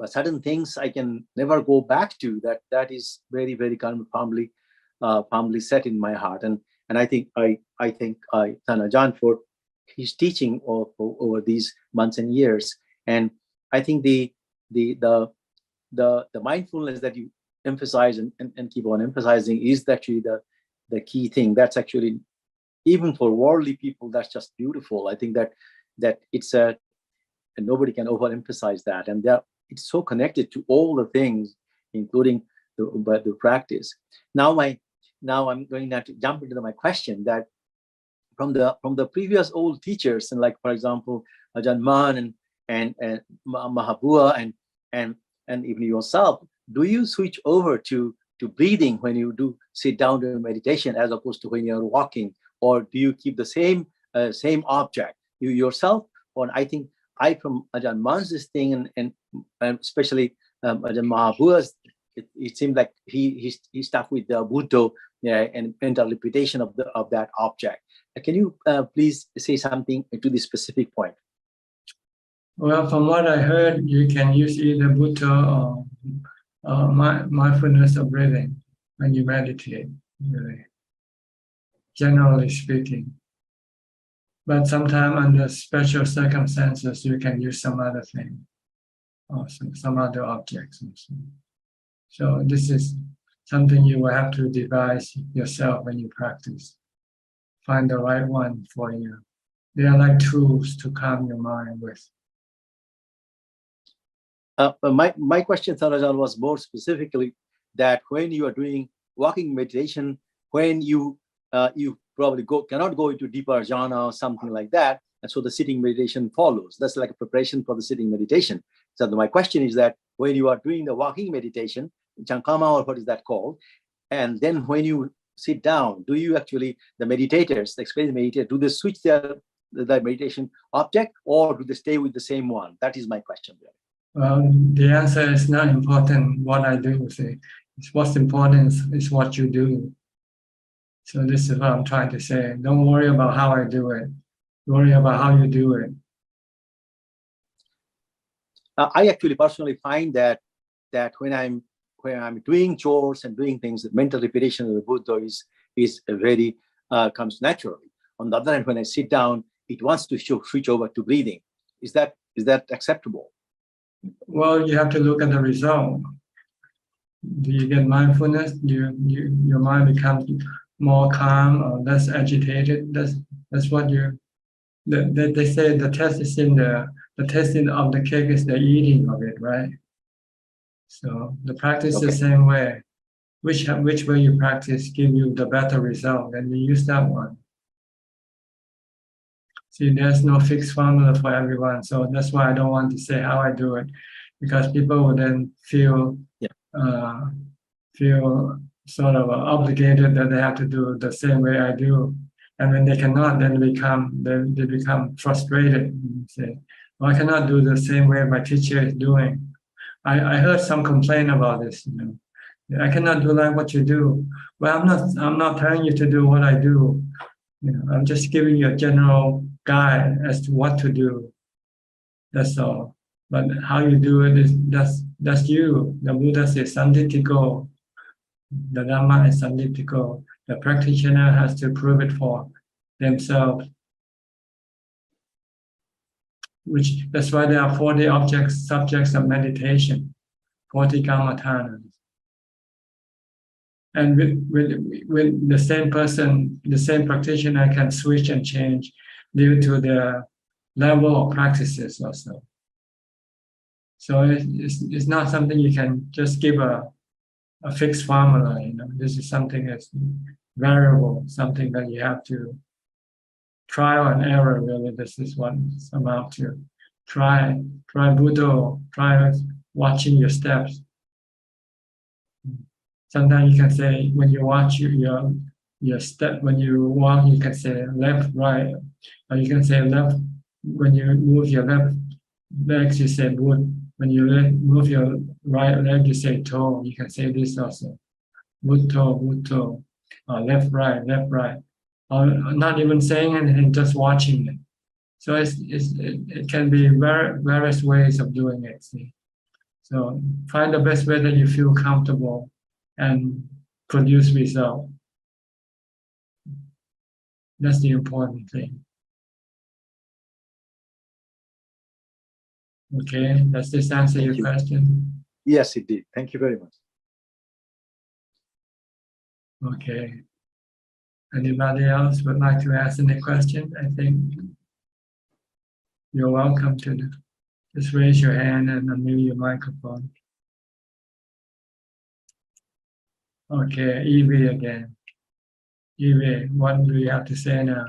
certain things I can never go back to. That is very, very kind of firmly set in my heart, and I think I thank Ajahn for his teaching over these months and years. And I think the mindfulness that you emphasize and keep on emphasizing is actually the key thing. That's actually even for worldly people, that's just beautiful. I think that it's and nobody can overemphasize that. And it's so connected to all the things, including the practice. Now I'm going to jump into my question, that from the previous old teachers, and like, for example, Ajahn Man and Mahabua and even yourself, do you switch over to breathing when you do sit down to meditation, as opposed to when you're walking, or do you keep the same object, you yourself? Or I think from Ajahn Man's thing and especially Ajahn Mahabua's, it seemed like he stuck with the Buddha, and mental repetition of that object. Can you please say something to this specific point? Well, from what I heard, you can use either Buddha or mindfulness of breathing when you meditate, really, generally speaking. But sometimes under special circumstances, you can use some other thing, or some other objects also. So this is something you will have to devise yourself when you practice. Find the right one for you. They are like tools to calm your mind with. My question, Thanajan, was more specifically that when you are doing walking meditation, when you probably cannot go into deeper jhana or something like that, and so the sitting meditation follows. That's like a preparation for the sitting meditation. So my question is that when you are doing the walking meditation, Chankama, or what is that called, and then when you sit down, do you actually, the meditators, the experienced meditators, do they switch the meditation object, or do they stay with the same one? That is my question. Well, the answer is not important what I do. What's important is what you do. So this is what I'm trying to say. Don't worry about how I do it. Worry about how you do it. I actually personally find that when I'm doing chores and doing things, the mental repetition of the Buddha is very comes naturally. On the other hand, when I sit down, it wants to switch over to breathing. Is that acceptable? Well, you have to look at the result. Do you get mindfulness? Your mind becomes more calm or less agitated? That's what they say. The test is in the tasting of the cake is the eating of it, right? So the practice is the same way. Which way you practice give you the better result, and you use that one. See, there's no fixed formula for everyone, so that's why I don't want to say how I do it, because people will then feel sort of obligated that they have to do the same way I do, and when they cannot, then they become frustrated and say, "Well, I cannot do the same way my teacher is doing." I heard some complaint about this. I cannot do like what you do. Well, I'm not telling you to do what I do. I'm just giving you a general guide as to what to do. That's all. But how you do it that's you. The Buddha says sanditiko. The Dhamma is sanditiko. The practitioner has to prove it for themselves. That's why there are 40 subjects of meditation, 40 kammatthana. And with the same person, the same practitioner can switch and change due to their level of practices also. So it's not something you can just give a fixed formula. This is something that's variable, something that you have to trial and error. Really, this is what it's about to try Buddha, try watching your steps. Sometimes you can say when you watch your step, when you walk, you can say left, right, or you can say left. When you move your left legs, you say Buddha. When you move your right leg, you say toe. You can say this also, Buddha, Buddha, or left, right, or not even saying anything, just watching it. So it can be various ways of doing it. See? So find the best way that you feel comfortable and produce result. That's the important thing. Okay, does this answer your question? Yes, it did. Thank you very much. Okay. Anybody else would like to ask any question? I think you're welcome to just raise your hand and unmute your microphone. Okay, Evie again. Evie, what do you have to say now?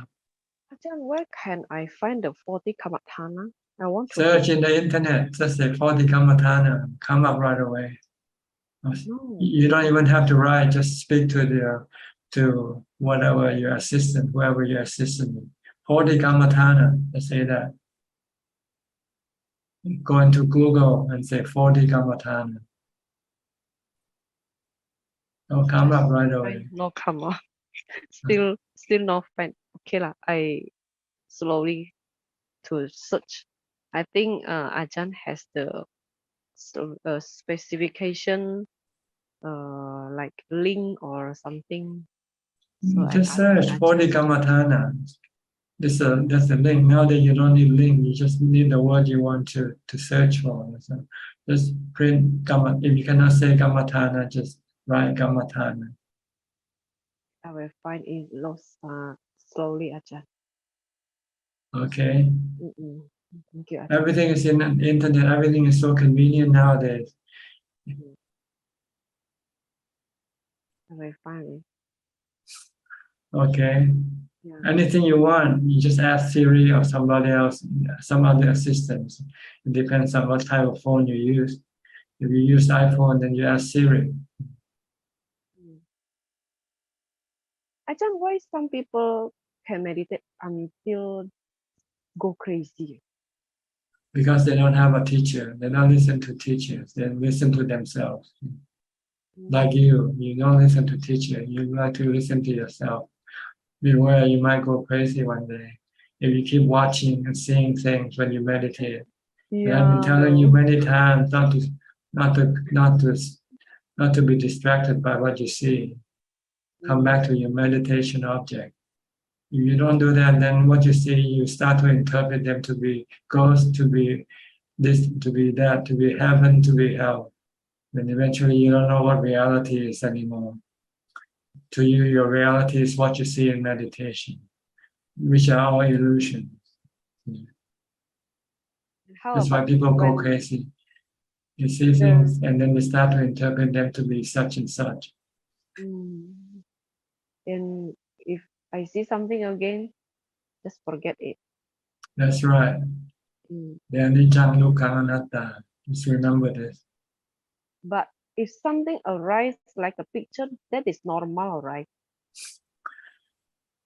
Ajahn, where can I find the 40 Kamathana? I want to Search in the internet, just say 40 Kammatthana, come up right away. You don't even have to write, just speak to whatever your assistant, whoever your assistant is. 40 Kammatthana, let's say that. Go into Google and say 40 Kammatthana. It'll come up right away. No come up. Still no find. Okay lah. I slowly to search. I think Ajahn has the specification, like link or something. So Just search 40 Kammatthana. That's the link. Now that you don't need link, you just need the word you want to search for. So just print Kamma. If you cannot say Kammatthana, just write Kammatthana. I will find it slowly, Ajahn. Okay. Thank you, Ajahn. Everything is in the internet. Everything is so convenient nowadays. I will find it. Okay. Yeah. Anything you want, you just ask Siri or somebody else, some other assistants. It depends on what type of phone you use. If you use iPhone, then you ask Siri. Ajahn, why some people can meditate until go crazy? Because they don't have a teacher. They don't listen to teachers. They listen to themselves. Like you don't listen to teacher. You like to listen to yourself. Beware, you might go crazy one day if you keep watching and seeing things when you meditate. And I've been telling you many times not to be distracted by what you see. Come back to your meditation object. If you don't do that, then what you see, you start to interpret them to be ghosts, to be this, to be that, to be heaven, to be hell. Then eventually you don't know what reality is anymore. To you, your reality is what you see in meditation, which are all illusions. That's why people go crazy. You see things and then they start to interpret them to be such and such. And if I see something again, just forget it. That's right. The anicca, dukkha, anatta. Just remember this. But if something arises like a picture, that is normal, right?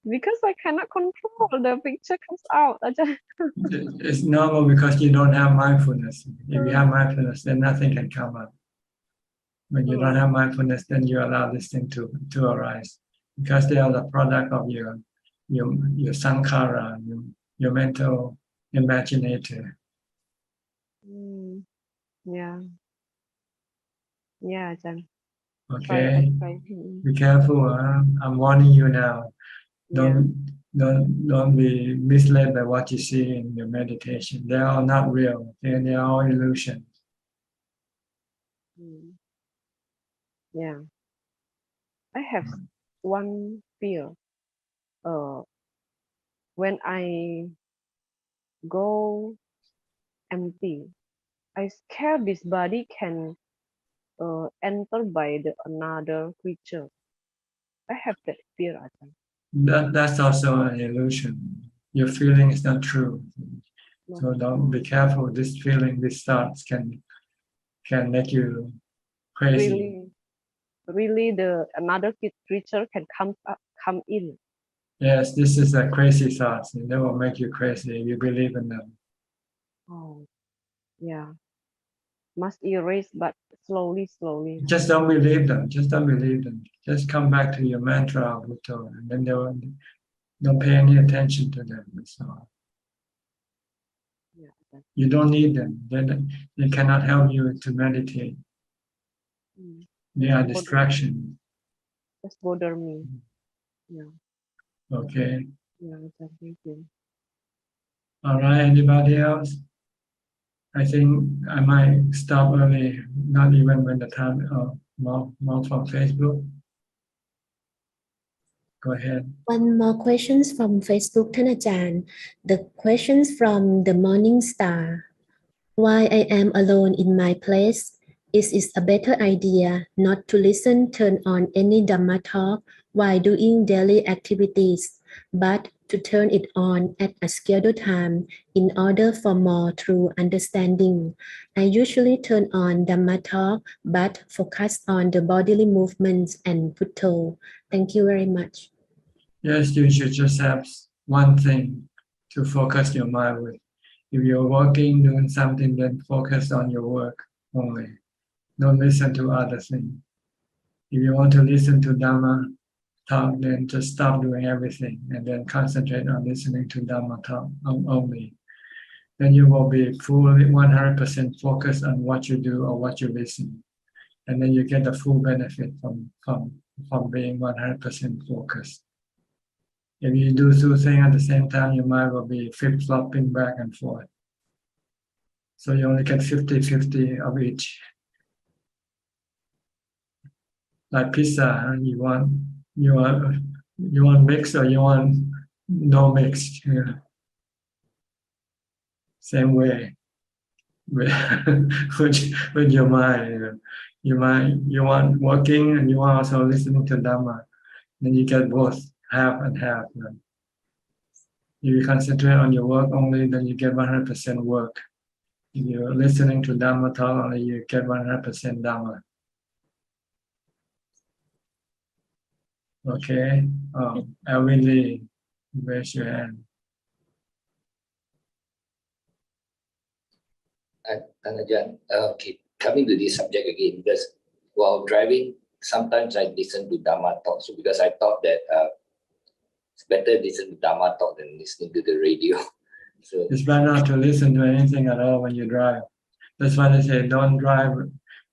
Because I cannot control the picture comes out. It's normal because you don't have mindfulness. If you have mindfulness, then nothing can come up. When you don't have mindfulness, then you allow this thing to arise. Because they are the product of your sankhara, your mental imaginator. Yeah, Ajahn. Okay, be careful. I'm warning you now. Don't be misled by what you see in your meditation. They are not real. They are all illusions. Yeah, I have one fear. When I go empty, I scare this body can enter by another creature. I have that fear, Ajahn. That's also an illusion. Your feeling is not true. So don't be careful. This feeling, these thoughts can make you crazy. Really, the another creature can come in. Yes, this is a crazy thought. They will make you crazy if you believe in them. Oh, yeah. Must erase, but slowly. Just don't believe them. Just don't believe them. Just come back to your mantra, Bhutto, and then don't pay any attention to them. So you don't need them. They cannot help you to meditate. They are distractions. Just bother me. Yeah. Okay. Yeah, thank you. All right. Anybody else? I think I might stop early, not even when the time more from Facebook. Go ahead. One more questions from Facebook,ท่านอาจารย์. The questions from the Morning Star. Why I am alone in my place? Is it a better idea not to listen, turn on any Dhamma talk while doing daily activities, but to turn it on at a scheduled time in order for more true understanding? I usually turn on Dhamma talk, but focus on the bodily movements and Putto. Thank you very much. Yes, you should just have one thing to focus your mind with. If you're working, doing something, then focus on your work only. Don't listen to other things. If you want to listen to Dhamma talk, then just stop doing everything and then concentrate on listening to Dhamma talk only. Then you will be fully 100% focused on what you do or what you listen. And then you get the full benefit from being 100% focused. If you do two things at the same time, your mind will be flip-flopping back and forth. So you only get 50-50 of each. Like pizza, you want mix or you want no mix. Yeah. Same way with your mind. You want working and you want also listening to Dhamma. Then you get both, half and half. If you concentrate on your work only, then you get 100% work. If you're listening to Dhamma talk only, you get 100% Dhamma. Okay. Alvin Lee, raise your hand. Ajahn, okay, coming to this subject again, because while driving, sometimes I listen to Dhamma talk. So because I thought that it's better to listen to Dhamma talk than listening to the radio. So It's better not to listen to anything at all when you drive. That's why they say don't drive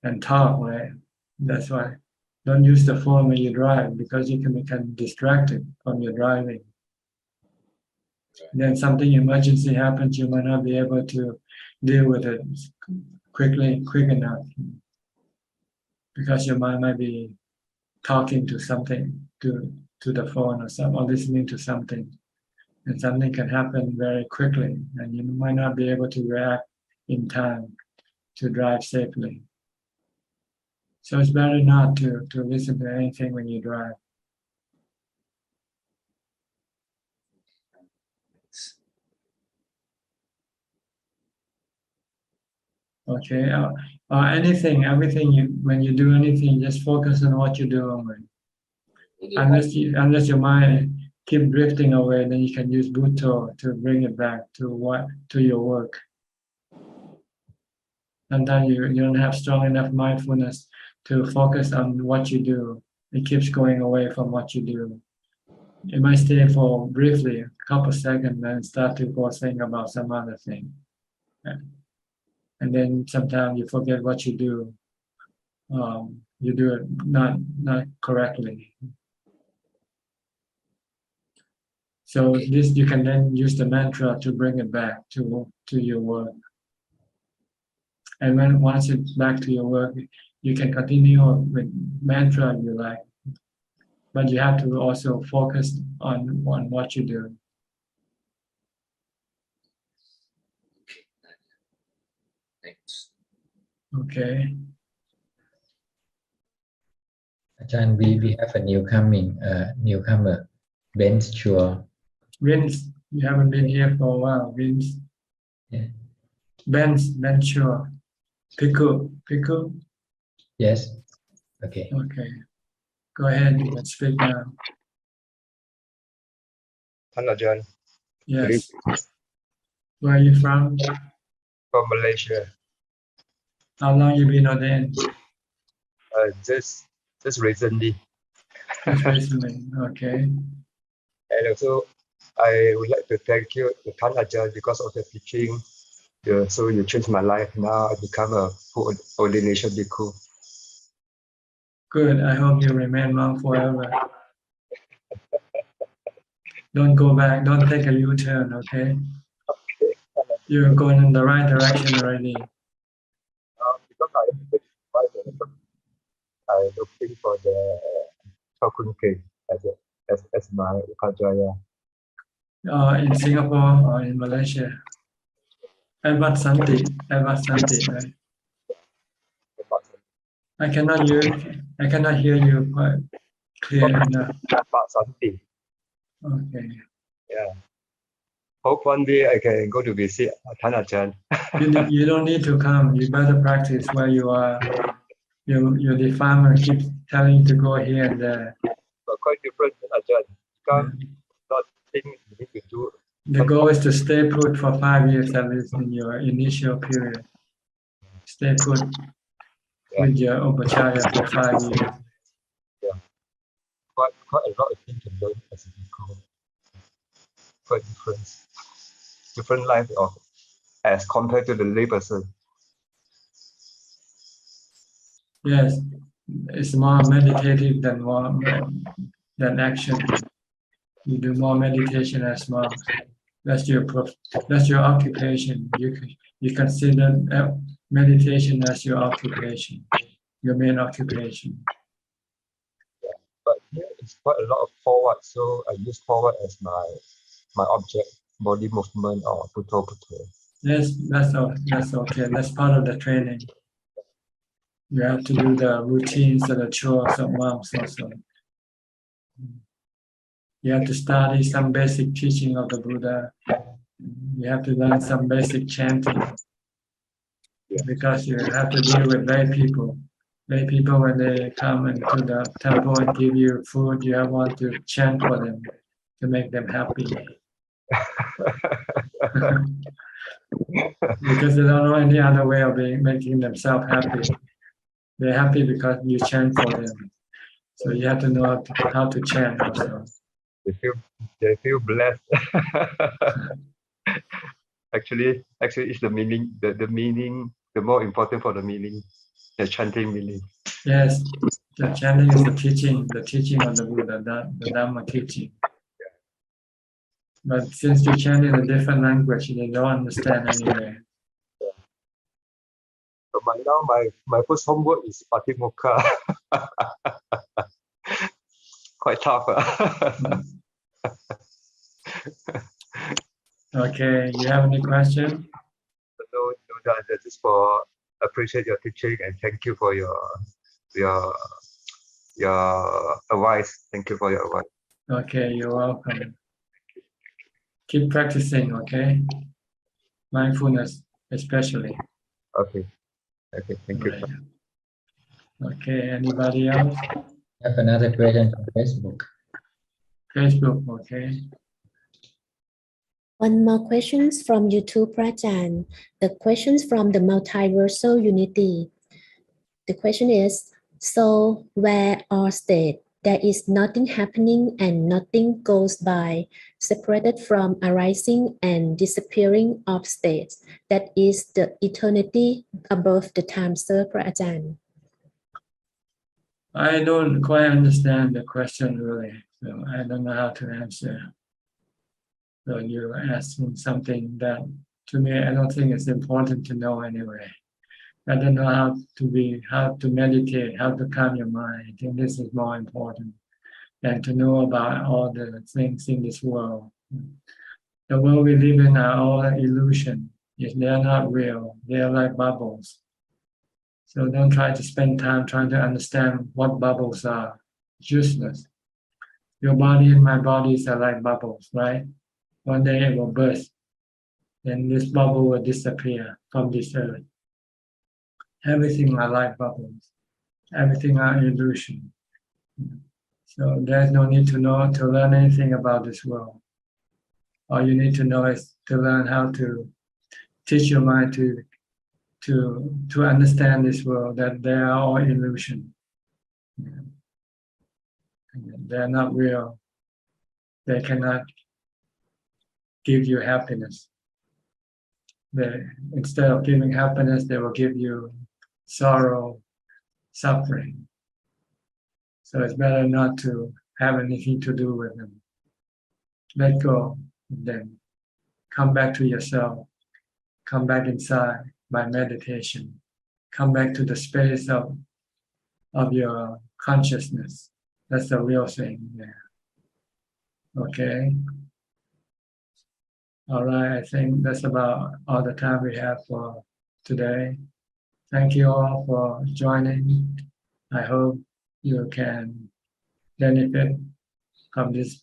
and talk, right? That's why. Don't use the phone when you drive because you can become distracted from your driving. Then something emergency happens, you might not be able to deal with it quick enough because your mind might be talking to something, to the phone or listening to something, and something can happen very quickly, and you might not be able to react in time to drive safely. So it's better not to listen to anything when you drive. Okay, everything when you do anything, just focus on what you do only. Unless your mind keep drifting away, then you can use Bhutto to bring it back to your work. Sometimes you don't have strong enough mindfulness to focus on what you do. It keeps going away from what you do. It might stay for briefly, a couple of seconds, then start to go think about some other thing. And then sometimes you forget what you do. You do it not correctly. So this you can then use the mantra to bring it back to your work. And once it's back to your work, you can continue with mantra if you like. But you have to also focus on what you do. thanks. Okay. Ajahn, we have a newcomer, Vince Chua. Vince, you haven't been here for a while, Vince. Yeah. Ben Chua. Piku. Yes. Okay. Okay. Go ahead, you can speak now. Hello, John. Yes. Where are you from? From Malaysia. How long you been ordained? Just recently. Just recently, okay. And also, I would like to thank you, Ajahn, because of the teaching. So you changed my life. Now I become a full ordination bhikkhu. Good. I hope you remain monk forever. Don't go back. Don't take a U-turn, okay? You're going in the right direction already. Because I'm looking for the Chokun King as as my Upajjhaya. In Singapore or in Malaysia? At Wat Santi, right? I cannot hear you quite clear enough. Wat Santi. Okay. Yeah. Hope one day I can go to visit Than Ajahn. You don't need to come. You better practice where you are. Your defilement keeps telling you to go here and there. But quite different than Ajahn. Not think you need to do. The goal is to stay put for 5 years at least in your initial period. Stay put with your Upacharya for 5 years. Yeah. Quite a lot of things to learn as a bhikkhu. Quite different life as compared to the lay person. Yes, it's more meditative than action. You do more meditation as monks. That's your occupation. You consider meditation as your occupation, your main occupation. Yeah. But here it's quite a lot of forward, so I use forward as my object, body movement or putto. Yes, that's okay. That's part of the training. You have to do the routines and the chores of monks also. You have to study some basic teaching of the Buddha. You have to learn some basic chanting. Because you have to deal with lay people. Lay people, when they come into the temple and give you food, you want to chant for them to make them happy. Because they don't know any other way of making themselves happy. They're happy because you chant for them. So you have to know how to chant also. They feel blessed. Actually, it's the meaning. The meaning, the more important for the meaning, the chanting meaning. Yes, the chanting is the teaching of the Buddha, the Dhamma teaching. But since you chant in a different language, they don't understand anyway. So my first homework is Patimokkha. Quite tough. Okay, you have any question? No, just for appreciate your teaching and thank you for your advice. Thank you for your advice. Okay, you're welcome. Keep practicing, okay? Mindfulness, especially. Okay, thank you. Okay, anybody else? I have another question from Facebook. Facebook, okay. One more questions from YouTube, Prajaan. The questions from the multiversal unity. The question is, so where or state there is nothing happening and nothing goes by, separated from arising and disappearing of states, that is the eternity above the time, Sir Prajaan. I don't quite understand the question really, so I don't know how to answer. So you're asking something that, to me, I don't think it's important to know anyway. I don't know how to meditate, how to calm your mind. I think this is more important than to know about all the things in this world. The world we live in are all an illusion. They are not real. They are like bubbles. So don't try to spend time trying to understand what bubbles are. It's useless. Your body and my bodies are like bubbles, right? One day it will burst. Then this bubble will disappear from this earth. Everything are like bubbles. Everything are illusion. So there's no need to learn anything about this world. All you need to know is to learn how to teach your mind to understand this world, that they are all illusion. They're not real. They cannot give you happiness. Instead of giving happiness, they will give you sorrow, suffering. So it's better not to have anything to do with them. Let go of them. Come back to yourself. Come back inside by meditation. Come back to the space of your consciousness. That's the real thing there. Okay. All right. I think that's about all the time we have for today. Thank you all for joining. I hope you can benefit from this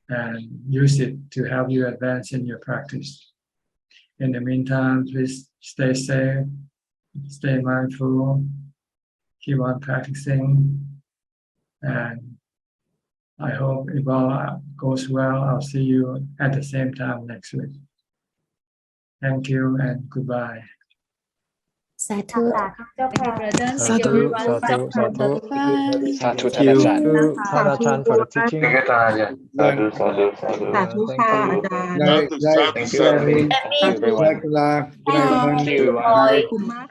and use it to help you advance in your practice. In the meantime, please stay safe, stay mindful, keep on practicing, and I hope if all goes well, I'll see you at the same time next week. Thank you and goodbye. Sadhu. Thank you, brother. Thank you, Sadhu, everyone. sadhu, sadhu. Satu Thank you Ajahn. to Wat Ajahn for the teaching. Sadhu, sadhu, sadhu. Thank you. Thank you, everyone. Thank you, everyone. Thank you, everyone.